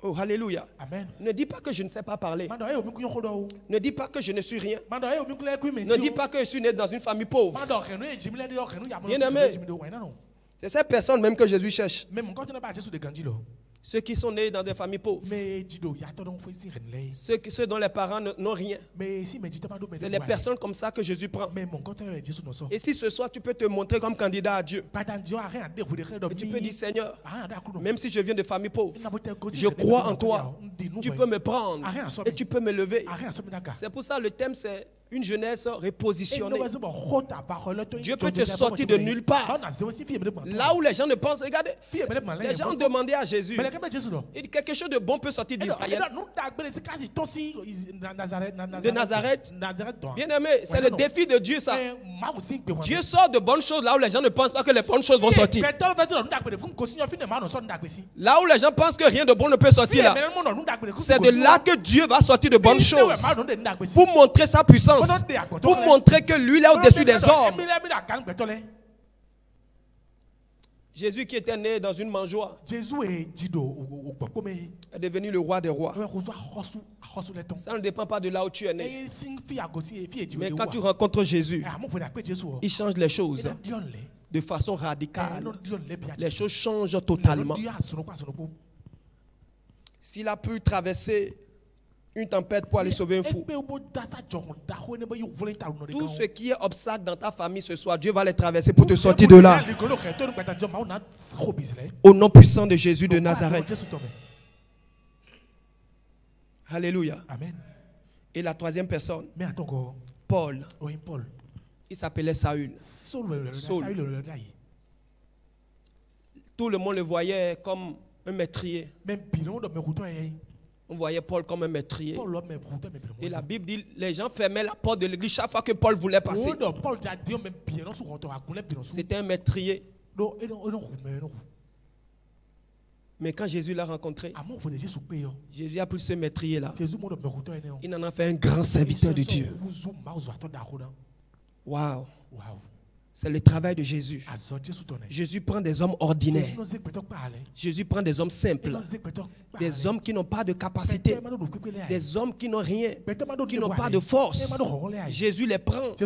Oh, alléluia. Amen. Ne dis pas que je ne sais pas parler. Ne dis pas que je ne suis rien. Ne dis pas que je suis né dans une famille pauvre. Bien-aimé, c'est ces personnes même que Jésus cherche. Ceux qui sont nés dans des familles pauvres. Ceux dont les parents n'ont rien. C'est les personnes comme ça que Jésus prend. Et si ce soir tu peux te montrer comme candidat à Dieu, et tu peux dire Seigneur, même si je viens de famille pauvre, je crois en toi. Tu peux me prendre et tu peux me lever. C'est pour ça le thème c'est une jeunesse repositionnée. Dieu peut te sortir de nulle part. Là où les gens ne pensent, regardez, les gens ont demandé à Jésus, il dit quelque chose de bon peut sortir d'Israël. De Nazareth. Bien aimé, c'est le défi de Dieu ça. Dieu sort de bonnes choses là où les gens ne pensent pas que les bonnes choses vont sortir. Là où les gens pensent que rien de bon ne peut sortir là, c'est de là que Dieu va sortir de bonnes choses pour montrer sa puissance. Pour montrer que lui, il est au-dessus des hommes. Jésus qui était né dans une mangeoire est devenu le roi des rois. Ça ne dépend pas de là où tu es né. Mais quand tu rencontres Jésus, il change les choses de façon radicale. Les choses changent totalement. S'il a pu traverser une tempête pour aller sauver un fou, tout ce qui est obstacle dans ta famille ce soir, Dieu va les traverser pour te sortir de là. Au nom puissant de Jésus de Nazareth. Alléluia. Amen. Et la troisième personne, Paul. Il s'appelait Saül. Saul. Tout le monde le voyait comme un maîtrier. On voyait Paul comme un maîtrier. Et la Bible dit les gens fermaient la porte de l'église chaque fois que Paul voulait passer. C'était un maîtrier. Mais quand Jésus l'a rencontré, Jésus a pris ce maîtrier-là. Il en a fait un grand serviteur de Dieu. Waouh! C'est le travail de Jésus. Jésus prend des hommes ordinaires. Jésus prend des hommes simples. Des hommes qui n'ont pas de capacité. Des hommes qui n'ont rien. Qui n'ont pas de force. Jésus les prend.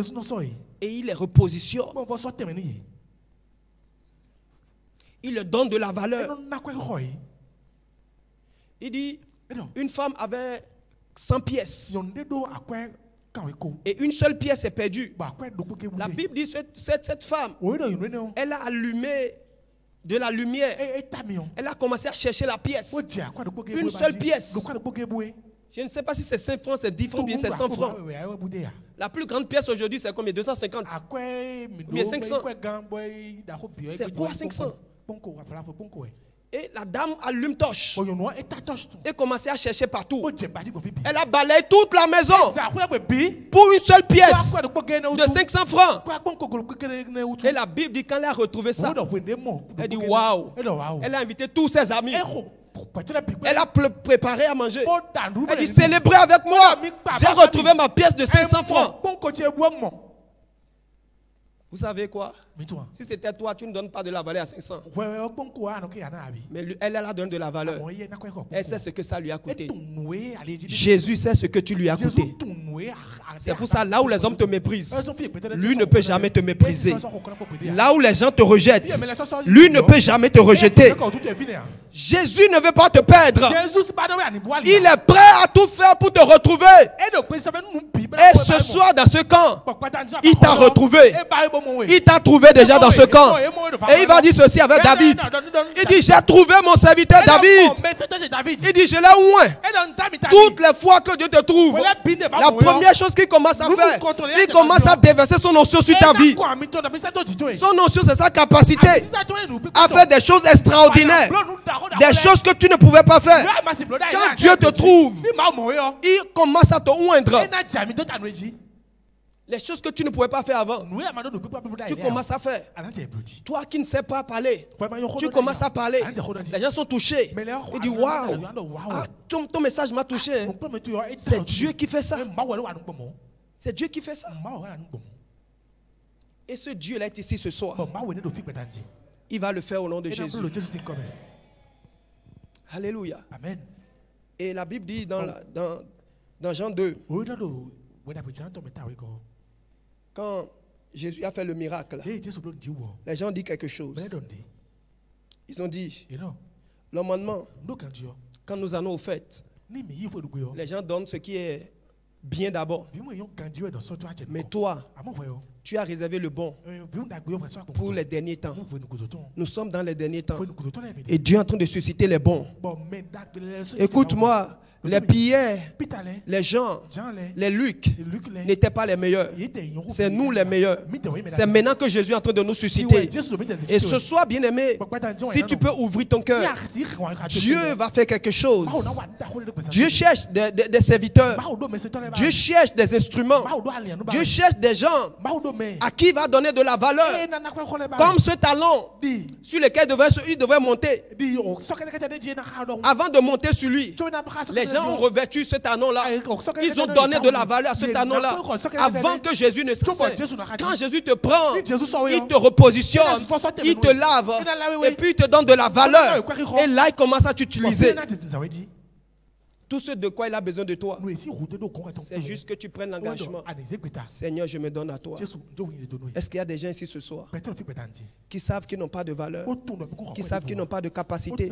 Et il les repositionne. Il leur donne de la valeur. Il dit, une femme avait 100 pièces. Et une seule pièce est perdue. La Bible dit cette femme, elle a allumé de la lumière. Elle a commencé à chercher la pièce. Une seule pièce. Je ne sais pas si c'est 5 francs, c'est 10 francs, ou bien c'est 100 francs. La plus grande pièce aujourd'hui, c'est combien? 250. Mais 500. C'est quoi 500? Et la dame allume torche et commençait à chercher partout. Elle a balayé toute la maison pour une seule pièce de 500 francs. Et la Bible dit quand elle a retrouvé ça, elle dit waouh. Elle a invité tous ses amis. Elle a préparé à manger. Elle dit célébrez avec moi. J'ai retrouvé ma pièce de 500 francs. Vous savez quoi? Si c'était toi, tu ne donnes pas de la valeur à 500. Mais elle a donné de la valeur. Elle sait ce que ça lui a coûté. Jésus sait ce que tu lui as coûté. C'est pour ça, là où les hommes te méprisent, lui ne peut jamais te mépriser. Là où les gens te rejettent, lui ne peut jamais te rejeter. Jésus ne veut pas te perdre. Il est prêt à tout faire pour te retrouver. Et ce soir, dans ce camp, il t'a retrouvé. Il t'a trouvé déjà dans ce camp. Et il va dire ceci avec David. Il dit, j'ai trouvé mon serviteur David. Il dit, je l'ai oint. Toutes les fois que Dieu te trouve, la première chose qu'il commence à faire, il commence à déverser son onction sur ta vie. Son onction, c'est sa capacité à faire des choses extraordinaires. Des choses que tu ne pouvais pas faire. Quand Dieu te trouve, il commence à te oindre. Les choses que tu ne pouvais pas faire avant, tu commences à faire. Toi qui ne sais pas parler, tu commences à parler. Les gens sont touchés. Ils disent waouh, ton message m'a touché. C'est Dieu qui fait ça. C'est Dieu qui fait ça. Et ce Dieu-là est ici ce soir. il va le faire au nom de Jésus. Alléluia. Amen. Et la Bible dit dans Jean 2, quand Jésus a fait le miracle, les gens disent quelque chose. Ils ont dit, normalement, quand nous allons aux fêtes, les gens donnent ce qui est bien d'abord. Mais toi, tu as réservé le bon pour les derniers temps. Nous sommes dans les derniers temps. Et Dieu est en train de susciter les bons. Écoute-moi, les Pierre, les Jean, les Luc n'étaient pas les meilleurs. C'est nous les meilleurs. C'est maintenant que Jésus est en train de nous susciter. Et ce soir, bien-aimé, si tu peux ouvrir ton cœur, Dieu va faire quelque chose. Dieu cherche des serviteurs. Dieu cherche des instruments. Dieu cherche des gens à qui il va donner de la valeur. Comme ce talon sur lequel il devrait monter. Avant de monter sur lui, les gens ont revêtu ce talon-là. Ils ont donné de la valeur à ce talon-là avant que Jésus ne s'asseye. Quand Jésus te prend, il te repositionne, il te lave et puis il te donne de la valeur. Et là, il commence à t'utiliser. Tout ce de quoi il a besoin de toi, c'est juste que tu prennes l'engagement. Seigneur, je me donne à toi. Est-ce qu'il y a des gens ici ce soir qui savent qu'ils n'ont pas de valeur, qui savent qu'ils n'ont pas de capacité,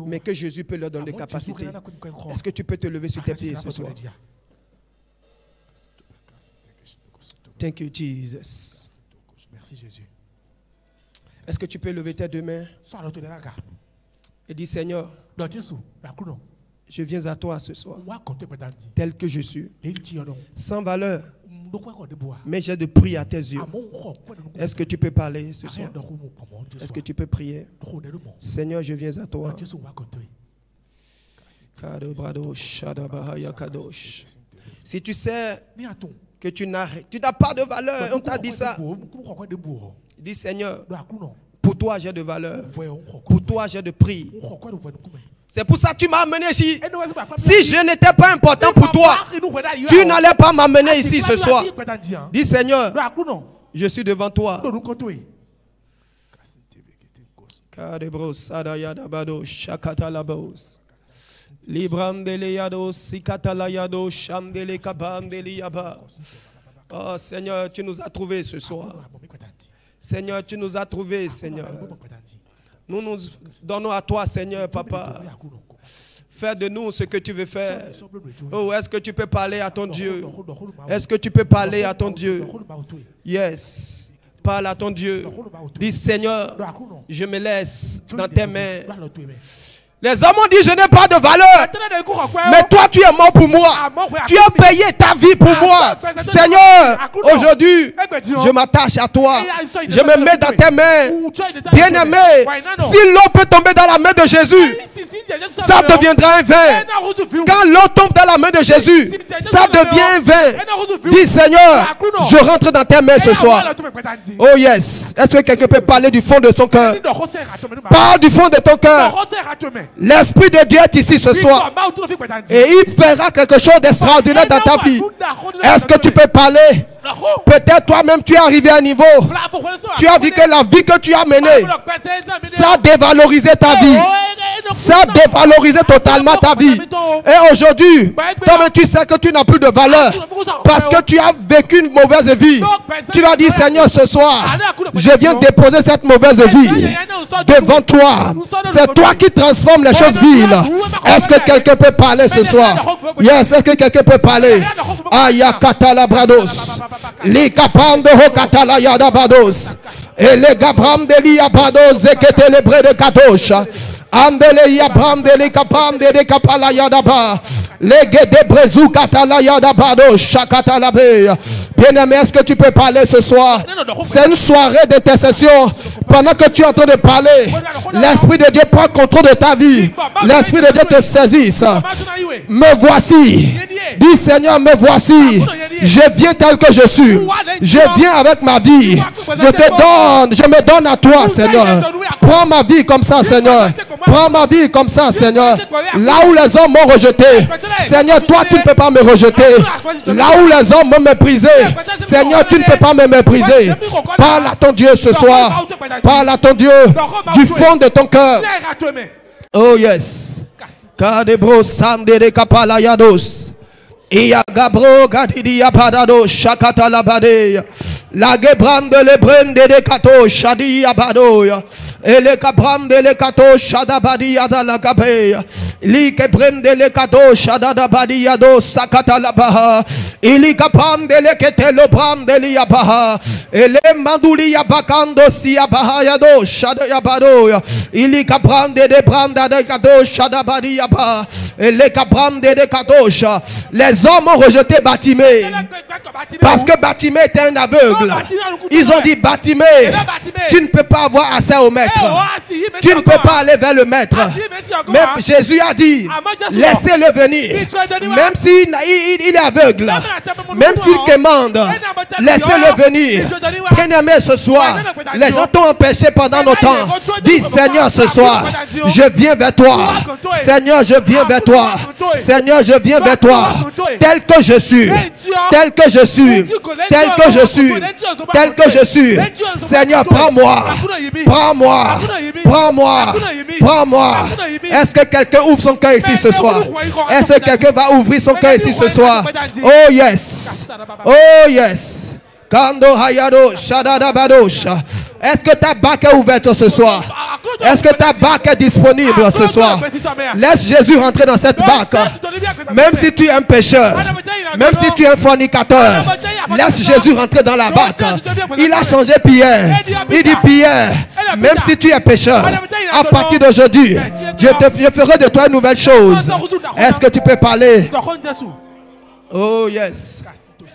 mais que Jésus peut leur donner des capacités? Est-ce que tu peux te lever sur tes pieds ce soir? Thank you, Jesus. Merci, Jésus. Est-ce que tu peux lever tes deux mains et dire, Seigneur, je viens à toi ce soir, tel que je suis, sans valeur, mais j'ai de prix à tes yeux. Est-ce que tu peux parler ce soir? Est-ce que tu peux prier? Seigneur, je viens à toi. Si tu sais que tu n'as pas de valeur, on t'a dit ça, dis Seigneur, pour toi j'ai de valeur, pour toi j'ai de prix. C'est pour ça que tu m'as amené ici. Si je n'étais pas important pour toi, tu n'allais pas m'amener ici ce soir. Dis Seigneur, je suis devant toi. Oh Seigneur, tu nous as trouvés ce soir. Seigneur, tu nous as trouvés, Seigneur. Nous nous donnons à toi, Seigneur, Papa. Fais de nous ce que tu veux faire. Oh, est-ce que tu peux parler à ton Dieu? Est-ce que tu peux parler à ton Dieu? Yes. Parle à ton Dieu. Dis, Seigneur, je me laisse dans tes mains. Les hommes ont dit, je n'ai pas de valeur. Mais toi, tu es mort pour moi. Tu as payé ta vie pour moi. Seigneur, aujourd'hui, je m'attache à toi. Je me mets dans tes mains. Bien-aimé, si l'eau peut tomber dans la main de Jésus, ça deviendra un vin. Quand l'eau tombe dans la main de Jésus, ça devient un vin. Dis, Seigneur, je rentre dans tes mains ce soir. Oh yes. Est-ce que quelqu'un peut parler du fond de ton cœur? Parle du fond de ton cœur. L'Esprit de Dieu est ici ce soir. Et il fera quelque chose d'extraordinaire dans ta vie. Est-ce que tu peux parler? Peut-être toi-même tu es arrivé à un niveau. Tu as vu que la vie que tu as menée, ça a dévalorisé ta vie. Ça a dévalorisé totalement ta vie. Et aujourd'hui, toi-même tu sais que tu n'as plus de valeur. Parce que tu as vécu une mauvaise vie. Tu vas dire, Seigneur, ce soir, je viens déposer cette mauvaise vie devant toi. C'est toi qui transformes les choses viles. Est-ce que quelqu'un peut parler ce soir? Yes, est-ce que quelqu'un peut parler? Ayakatala brados. Li kapam de hokatala yada bados. Et les gabram de li abados ekete le bre de kadosh. Andele yabram de li kapam de kapala yada ba. Les guédés brezou katala yada bados shakatala be. Bien-aimé, est-ce que tu peux parler ce soir? C'est une soirée d'intercession. Pendant que tu es en train de parler, l'Esprit de Dieu prend contrôle de ta vie. L'Esprit de Dieu te saisisse. Me voici. Dis, Seigneur, me voici. Je viens tel que je suis. Je viens avec ma vie. Je te donne, je me donne à toi, Seigneur. Prends ma vie comme ça, Seigneur. prends ma vie comme ça, Seigneur. Là où les hommes m'ont rejeté, Seigneur, toi, tu ne peux pas me rejeter. Là où les hommes m'ont méprisé, Seigneur, tu ne peux pas me mépriser. Parle à ton Dieu ce soir. Parle à ton Dieu du fond de ton cœur. Oh yes. Kadebro Sandere Kapalayados. Iya Gabro Gadidia Padado Shakata Labade. La Gebrande le Brende de Kato Shadi Abadoya. Ele Cabrande le Kato Shadabadi Adala Gabeya. Li Kebrende le Kato Shadabadi Ado Sakata Labaha. Ili Cabrande le Ketelo Brande Liabaha. Ele Manduli Yabakando Siabaha Yado Shadayabadoya. Ili Cabrande de Branda de Kato Shadabadi Yaba. Ele Cabrande de Katosha. Les hommes ont rejeté Batimée. Parce que Batimée était un aveugle. Ils ont dit Batimée, tu ne peux pas avoir accès au maître. Tu ne peux pas aller vers le maître. Mais Jésus a dit, laissez-le venir. Même s'il est aveugle, même s'il quémande, laissez-le venir. Bien-aimé, ce soir, les gens t'ont empêché pendant longtemps. Dis, Seigneur, ce soir, je viens vers toi. Seigneur, je viens vers toi. Seigneur, je viens vers toi. Tel que je suis. Tel que je suis. Tel que je suis. Tel que je suis. Seigneur, prends-moi. Prends-moi. Prends-moi. Prends-moi. Est-ce que quelqu'un ouvre son cœur ici ce soir? Est-ce que quelqu'un va ouvrir son cœur ici ce soir? Oh yes. Oh yes. Kando Hayado Shadadabadosha. Est-ce que ta bac est ouverte ce soir? Est-ce que ta bac est disponible ce soir? Laisse Jésus rentrer dans cette bac. Même si tu es un pécheur, même si tu es un fornicateur, laisse Jésus rentrer dans la bac. Il a changé Pierre. Il dit Pierre, même si tu es pécheur, à partir d'aujourd'hui, je ferai de toi une nouvelle chose. Est-ce que tu peux parler? Oh yes.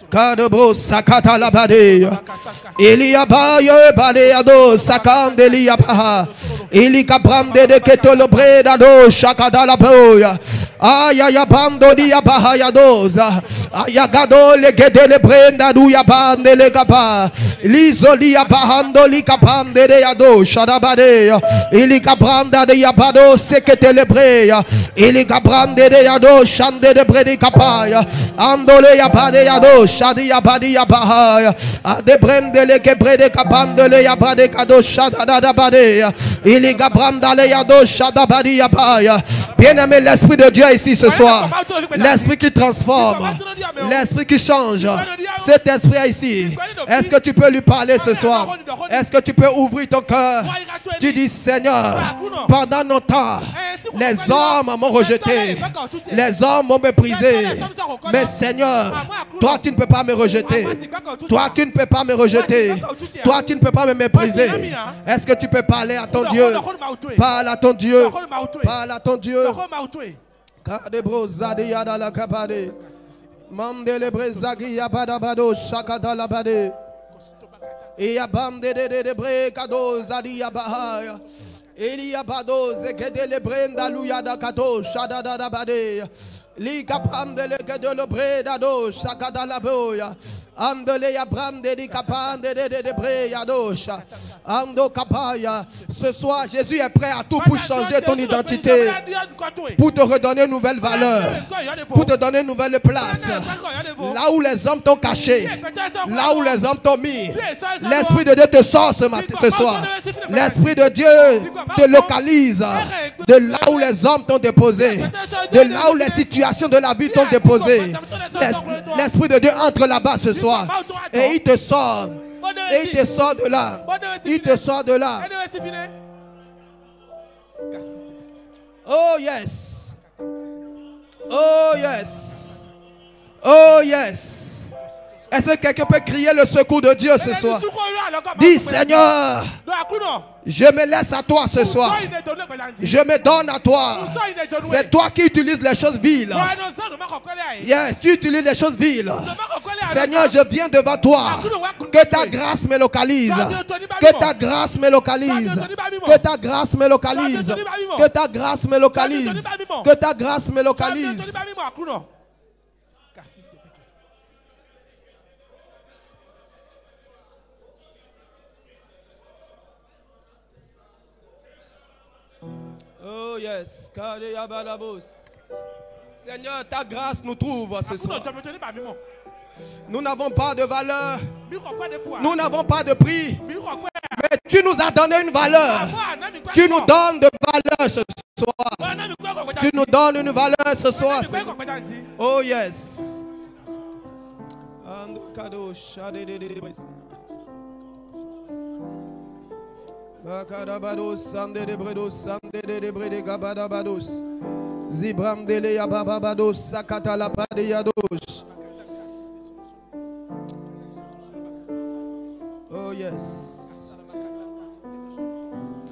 Kadebro sakata labade. Elia baye badeado sakandelia paha. Eli kabrande de ketolo bredado shakada laboya. Aya bando dia bahaya doza. Aya gado le gedele brenda du ya bande le gaba. Lizoli ya bahando li kapande de yado shadabade. Eli kabranda de yabado seketele breya. Eli kabrande de yado shande de bredi kapaya. Andole ya bade yado shadi ya badi ya bahaya. Ade brende le kebrede kapande le ya bade kado shadada bade. Eli kabranda le yado shadabadi ya bahaya. Bien-aimé, l'Esprit de Dieu ici ce soir. L'Esprit qui transforme. L'Esprit qui change. Cet Esprit est ici. Est-ce que tu peux lui parler ce soir? Est-ce que tu peux ouvrir ton cœur? Tu dis, Seigneur, pendant longtemps, les hommes m'ont rejeté. Les hommes m'ont méprisé. Mais Seigneur, toi tu ne peux pas me rejeter. Toi tu ne peux pas me rejeter. Toi tu ne peux pas me mépriser. Est-ce que tu peux parler à ton Dieu? Parle à ton Dieu. Parle à ton Dieu. Kadebro Zadiyada la Kabade. Mandele Brezagi Yabadabado Shakada Labade. Eyabamde de Brekado Zadiyabahaya. Eliabado Zekedele Brenda Luyada Kato Shadada Bade. Li Kapam de le Bredado Shakada Laboya. Andele Yabram de Kapam de Breyadosha. Ando Kapaya. Ce soir, Jésus est prêt à tout pour changer ton identité. Pour te redonner une nouvelle valeur. Pour te donner une nouvelle place. Là où les hommes t'ont caché. Là où les hommes t'ont mis. L'Esprit de Dieu te sort ce soir. L'Esprit de Dieu te localise. De là où les hommes t'ont déposé. De là où les situations de la vie t'ont déposé. L'Esprit de Dieu entre là-bas ce soir. Et il te sort. Et il te sort de là. Il te sort de là. Oh yes. Oh yes. Oh yes. Est-ce que quelqu'un peut crier le secours de Dieu ce soir? Dis, Seigneur, je me laisse à toi ce soir. Je me donne à toi. C'est toi qui utilises les choses viles. Yes, tu utilises les choses viles. Seigneur, je viens devant toi. Que ta grâce me localise. Que ta grâce me localise. Que ta grâce me localise. Que ta grâce me localise. Que ta grâce me localise. Oh yes. Seigneur, ta grâce nous trouve ce soir. Nous n'avons pas de valeur. Nous n'avons pas de prix. Mais tu nous as donné une valeur. Tu nous donnes de valeur ce soir. Tu nous donnes une valeur ce soir. Oh yes. Zibram dele ya bababados sakata la pade yados. Oh yes.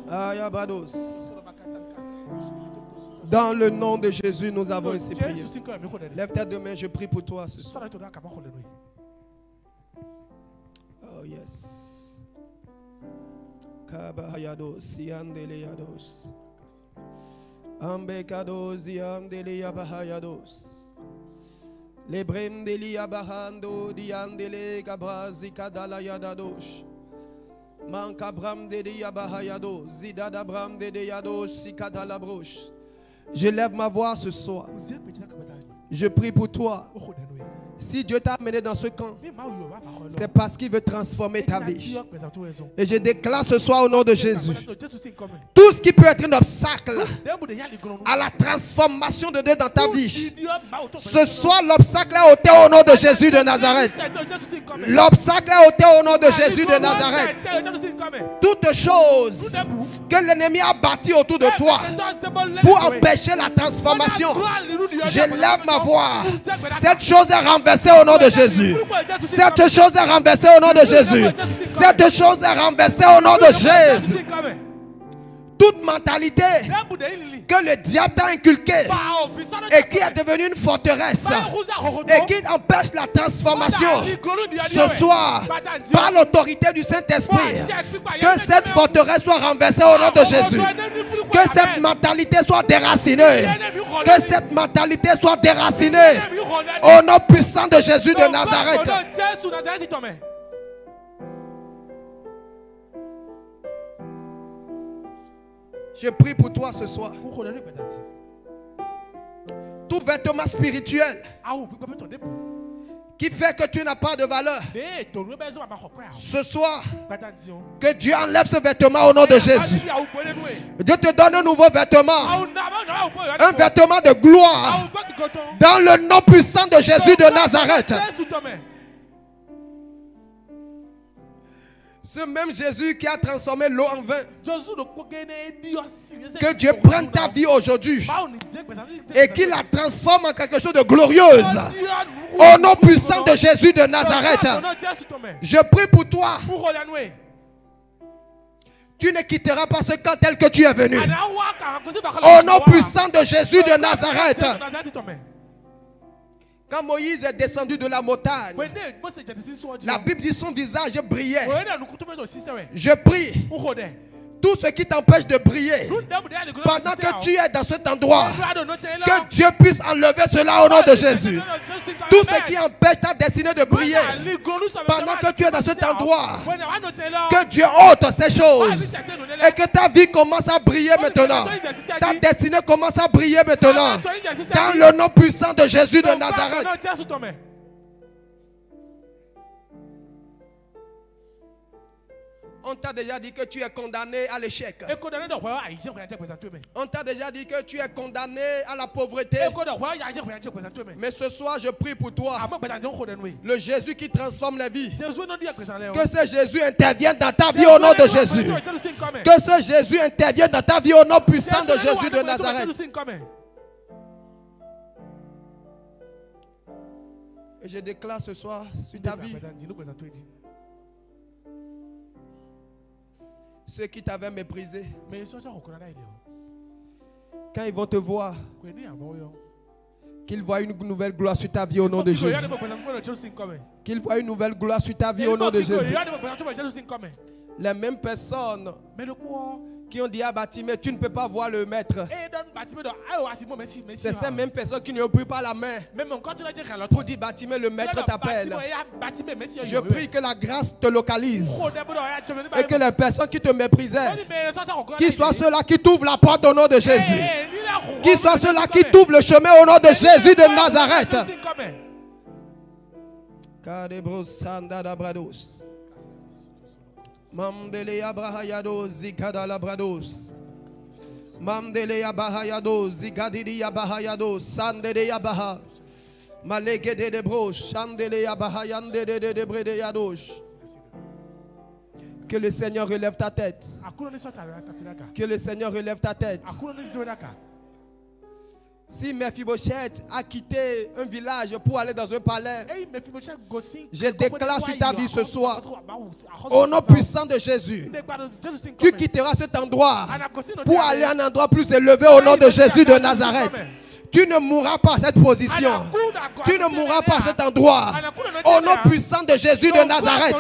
Ayabados. Dans le nom de Jésus, nous avons ainsi prié. Lève ta deux mains, je prie pour toi ce soir. Oh yes. Kabayados yandele yados. Ambekados yandele yabahayados. Lebrem deli abahando diandele gabrazi kadala yadadosh. Mankabram deli yabahayado zidadabram deli yados sikadala broche. Je lève ma voix ce soir. Je prie pour toi. Si Dieu t'a amené dans ce camp, c'est parce qu'il veut transformer ta vie. Et je déclare ce soir au nom de Jésus, tout ce qui peut être un obstacle à la transformation de Dieu dans ta vie, ce soir l'obstacle est ôté au nom de Jésus de Nazareth. L'obstacle est ôté au nom de Jésus de Nazareth. Toutes choses que l'ennemi a bâties autour de toi pour empêcher la transformation, je lève ma voix. Cette chose est renversée au nom de Jésus. Cette chose est renversée au nom de Jésus. Cette chose est renversée au nom de Jésus. Toute mentalité que le diable t'a inculquée et qui est devenue une forteresse et qui empêche la transformation, ce soir, par l'autorité du Saint-Esprit, que cette forteresse soit renversée au nom de Jésus. Que cette mentalité soit déracinée. Que cette mentalité soit déracinée au nom puissant de Jésus de Nazareth. Je prie pour toi ce soir. Tout vêtement spirituel qui fait que tu n'as pas de valeur, ce soir, que Dieu enlève ce vêtement au nom de Jésus. Dieu te donne un nouveau vêtement, un vêtement de gloire, dans le nom puissant de Jésus de Nazareth. Ce même Jésus qui a transformé l'eau en vin, que Dieu prenne ta vie aujourd'hui et qu'il la transforme en quelque chose de glorieuse. Au nom puissant de Jésus de Nazareth, je prie pour toi. Tu ne quitteras pas ce camp tel que tu es venu. Au nom puissant de Jésus de Nazareth. Quand Moïse est descendu de la montagne, la Bible dit son visage brillait. Je prie, tout ce qui t'empêche de briller pendant que tu es dans cet endroit, que Dieu puisse enlever cela au nom de Jésus. Tout ce qui empêche ta destinée de briller pendant que tu es dans cet endroit, que Dieu ôte ces choses et que ta vie commence à briller maintenant. Ta destinée commence à briller maintenant dans le nom puissant de Jésus de Nazareth. On t'a déjà dit que tu es condamné à l'échec. On t'a déjà dit que tu es condamné à la pauvreté. Mais ce soir, je prie pour toi. Le Jésus qui transforme la vie. Que ce Jésus intervienne dans ta vie au nom de Jésus. Que ce Jésus intervienne dans ta vie au nom puissant de Jésus de Nazareth. Et je déclare ce soir sur ta vie, ceux qui t'avaient méprisé, quand ils vont te voir, qu'ils voient une nouvelle gloire sur ta vie au nom de Jésus. Qu'ils voient une nouvelle gloire sur ta vie au nom de Jésus. Les mêmes personnes qui ont dit à Bartimée, tu ne peux pas voir le maître. C'est ces mêmes personnes qui ne pris pas la main pour dire Bartimée, le maître t'appelle. Je prie que la grâce te localise et que les personnes qui te méprisaient, qu'ils soient ceux-là qui t'ouvrent la porte au nom de Jésus, qu'ils soient ceux-là qui t'ouvrent le chemin au nom de Jésus de Nazareth. Mamdele Abrahayado Zikada Labrados. Mamdele Abahayado Zikadidi Abahayado Sandede Abaha. Maleke de Broche, Chandele Abahayande de Brede Yadosh. Que le Seigneur relève ta tête. Que le Seigneur relève ta tête. Si Mephibosheth a quitté un village pour aller dans un palais, je déclare sur ta vie ce soir, au nom puissant de Jésus, tu quitteras cet endroit pour aller à un endroit plus élevé au nom de Jésus de Nazareth. Tu ne mourras pas à cette position. Tu ne mourras pas à cet endroit. Au nom puissant de Jésus de Nazareth,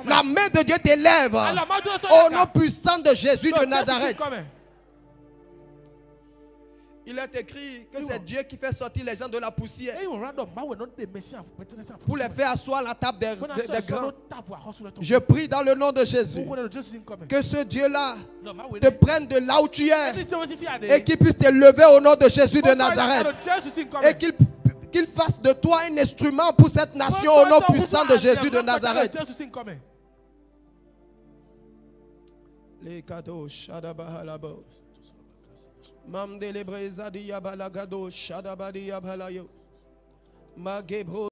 la main de Dieu t'élève. Au nom puissant de Jésus de Nazareth. Il est écrit que c'est Dieu qui fait sortir les gens de la poussière pour les faire asseoir à la table des grands. Je prie dans le nom de Jésus que ce Dieu-là te prenne de là où tu es et qu'il puisse t'élever au nom de Jésus de Nazareth et qu'il fasse de toi un instrument pour cette nation au nom puissant de Jésus de Nazareth. Les cadeaux, Shadabahalabo. Mamdele breza di yabalagado shadabadi yabalayo. Magebro